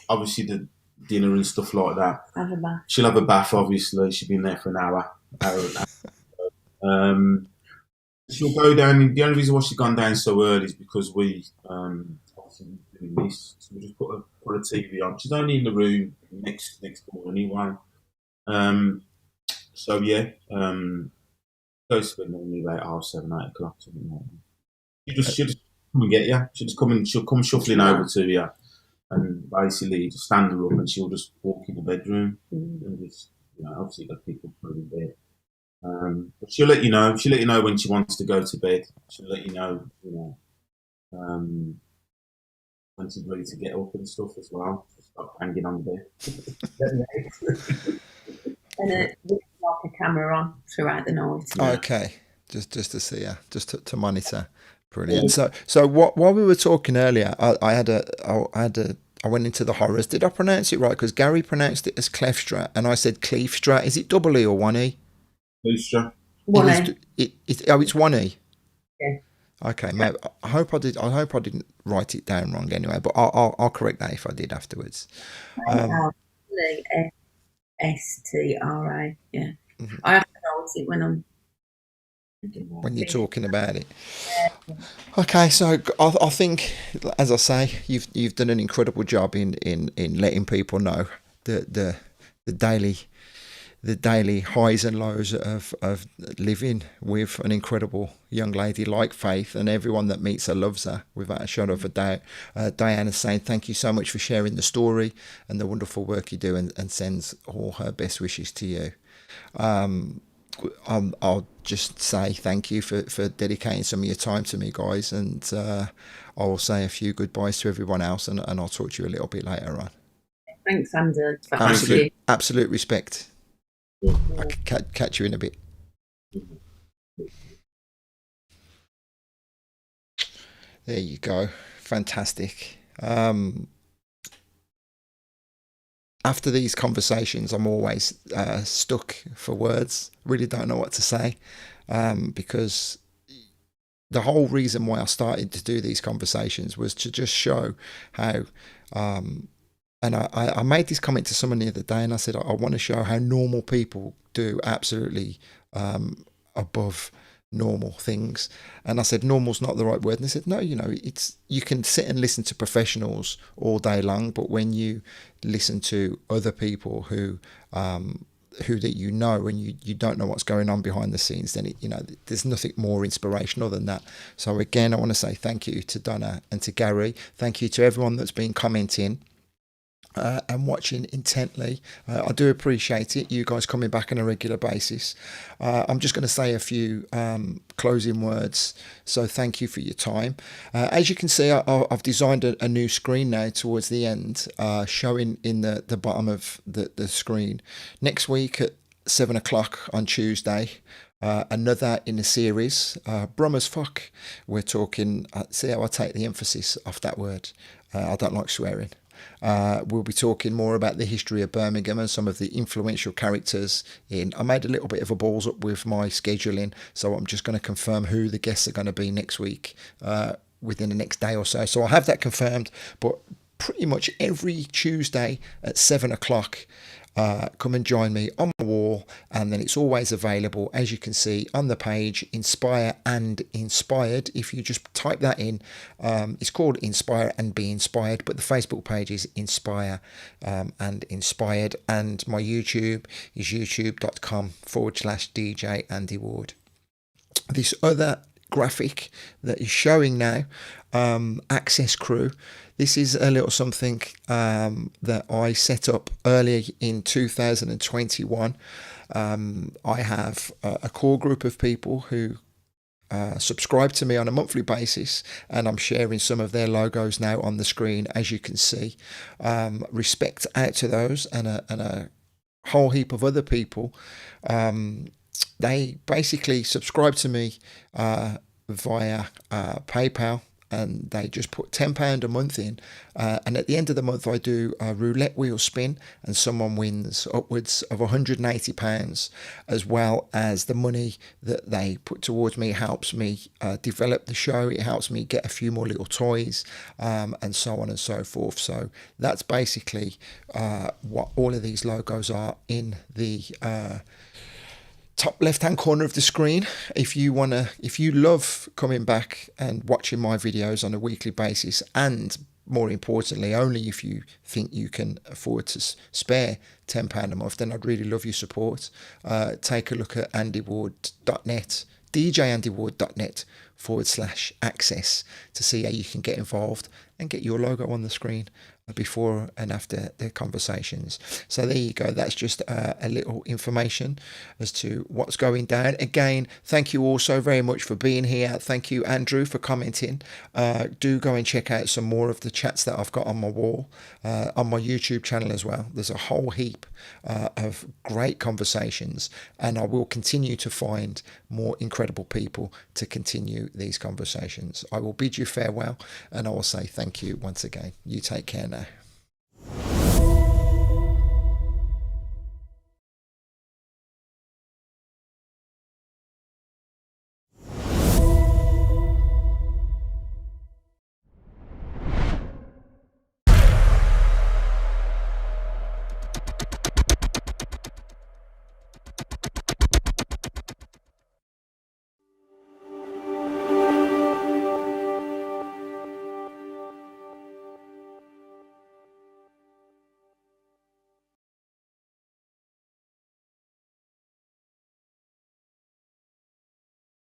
Obviously, the dinner and stuff like that. Have a bath. She'll have a bath. Obviously, she'll be in there for an hour and a half. She'll go down. The only reason why she's gone down so early is because we obviously doing this. So we just put a TV on. She's only in the room next door anyway. So yeah, goes to bed normally about 7:30, 8 o'clock, something like that. She'll just come and get you. She'll come shuffling over to you, and basically just stand her up, and she'll just walk in the bedroom and just, obviously got people put in bed. But she'll let you know. She'll let you know when she wants to go to bed. She'll let you know, when she's ready to get up and stuff as well. She'll stop hanging on the bed. And with like a camera on throughout the night. Okay, just to see her, just to monitor. Brilliant. So while we were talking earlier, I went into the horrors. Did I pronounce it right? Because Gary pronounced it as Kleefstra, and I said Kleefstra. Is it double E or one E? Kleefstra. One E. It's one E. Yeah. Okay, mate. I hope I didn't write it down wrong anyway, but I'll correct that if I did afterwards. Stra. Yeah. Mm-hmm. I have to write it when you're talking about it. Okay, so I think, as I say, you've done an incredible job in letting people know the daily highs and lows of living with an incredible young lady like Faith, and everyone that meets her loves her without a shadow of a doubt. Diana's saying thank you so much for sharing the story and the wonderful work you do, and sends all her best wishes to you. I'll just say thank you for dedicating some of your time to me, guys, and I'll say a few goodbyes to everyone else, and I'll talk to you a little bit later on. Thanks, Andrew. Absolute respect. I'll catch you in a bit. There you go. Fantastic. After these conversations, I'm always stuck for words. Really don't know what to say, because the whole reason why I started to do these conversations was to just show how, and I made this comment to someone the other day, and I said I want to show how normal people do absolutely above normal things. And I said normal's not the right word, and they said no, you can sit and listen to professionals all day long, but when you listen to other people who that and you don't know what's going on behind the scenes, then there's nothing more inspirational than that. So again, I want to say thank you to Donna and to Gary. Thank you to everyone that's been commenting and watching intently. I do appreciate it, you guys coming back on a regular basis. I'm just going to say a few closing words. So thank you for your time. As you can see, I've designed a new screen now towards the end, showing in the bottom of the screen. Next week at 7 o'clock on Tuesday, another in the series, Brum as fuck. We're talking, see how I take the emphasis off that word. I don't like swearing. We'll be talking more about the history of Birmingham and some of the influential characters in. I made a little bit of a balls up with my scheduling, so I'm just going to confirm who the guests are going to be next week, within the next day or so. So I'll have that confirmed, but pretty much every Tuesday at 7 o'clock, come and join me on my wall, and then it's always available, as you can see on the page, Inspire and Inspired. If you just type that in, it's called Inspire and Be Inspired, but the Facebook page is Inspire and Inspired, and my YouTube is youtube.com/DJ Andy Ward. This other graphic that is showing now, Access Crew. This is a little something that I set up earlier in 2021. I have a core group of people who subscribe to me on a monthly basis, and I'm sharing some of their logos now on the screen, as you can see. Respect out to those, and a whole heap of other people. They basically subscribe to me via PayPal, and they just put £10 a month in, and at the end of the month I do a roulette wheel spin, and someone wins upwards of £180, as well as the money that they put towards me helps me develop the show. It helps me get a few more little toys, and so on and so forth. So that's basically what all of these logos are in the top left hand corner of the screen. If you love coming back and watching my videos on a weekly basis, and more importantly, only if you think you can afford to spare £10 a month, then I'd really love your support. Take a look at andyward.net, djandyward.net/access to see how you can get involved and get your logo on the screen before and after the conversations. So there you go. That's just a little information as to what's going down. Again, thank you all so very much for being here. Thank you, Andrew, for commenting. Do go and check out some more of the chats that I've got on my wall, on my YouTube channel as well. There's a whole heap of great conversations, and I will continue to find more incredible people to continue these conversations. I will bid you farewell, and I will say thank you once again. You take care now.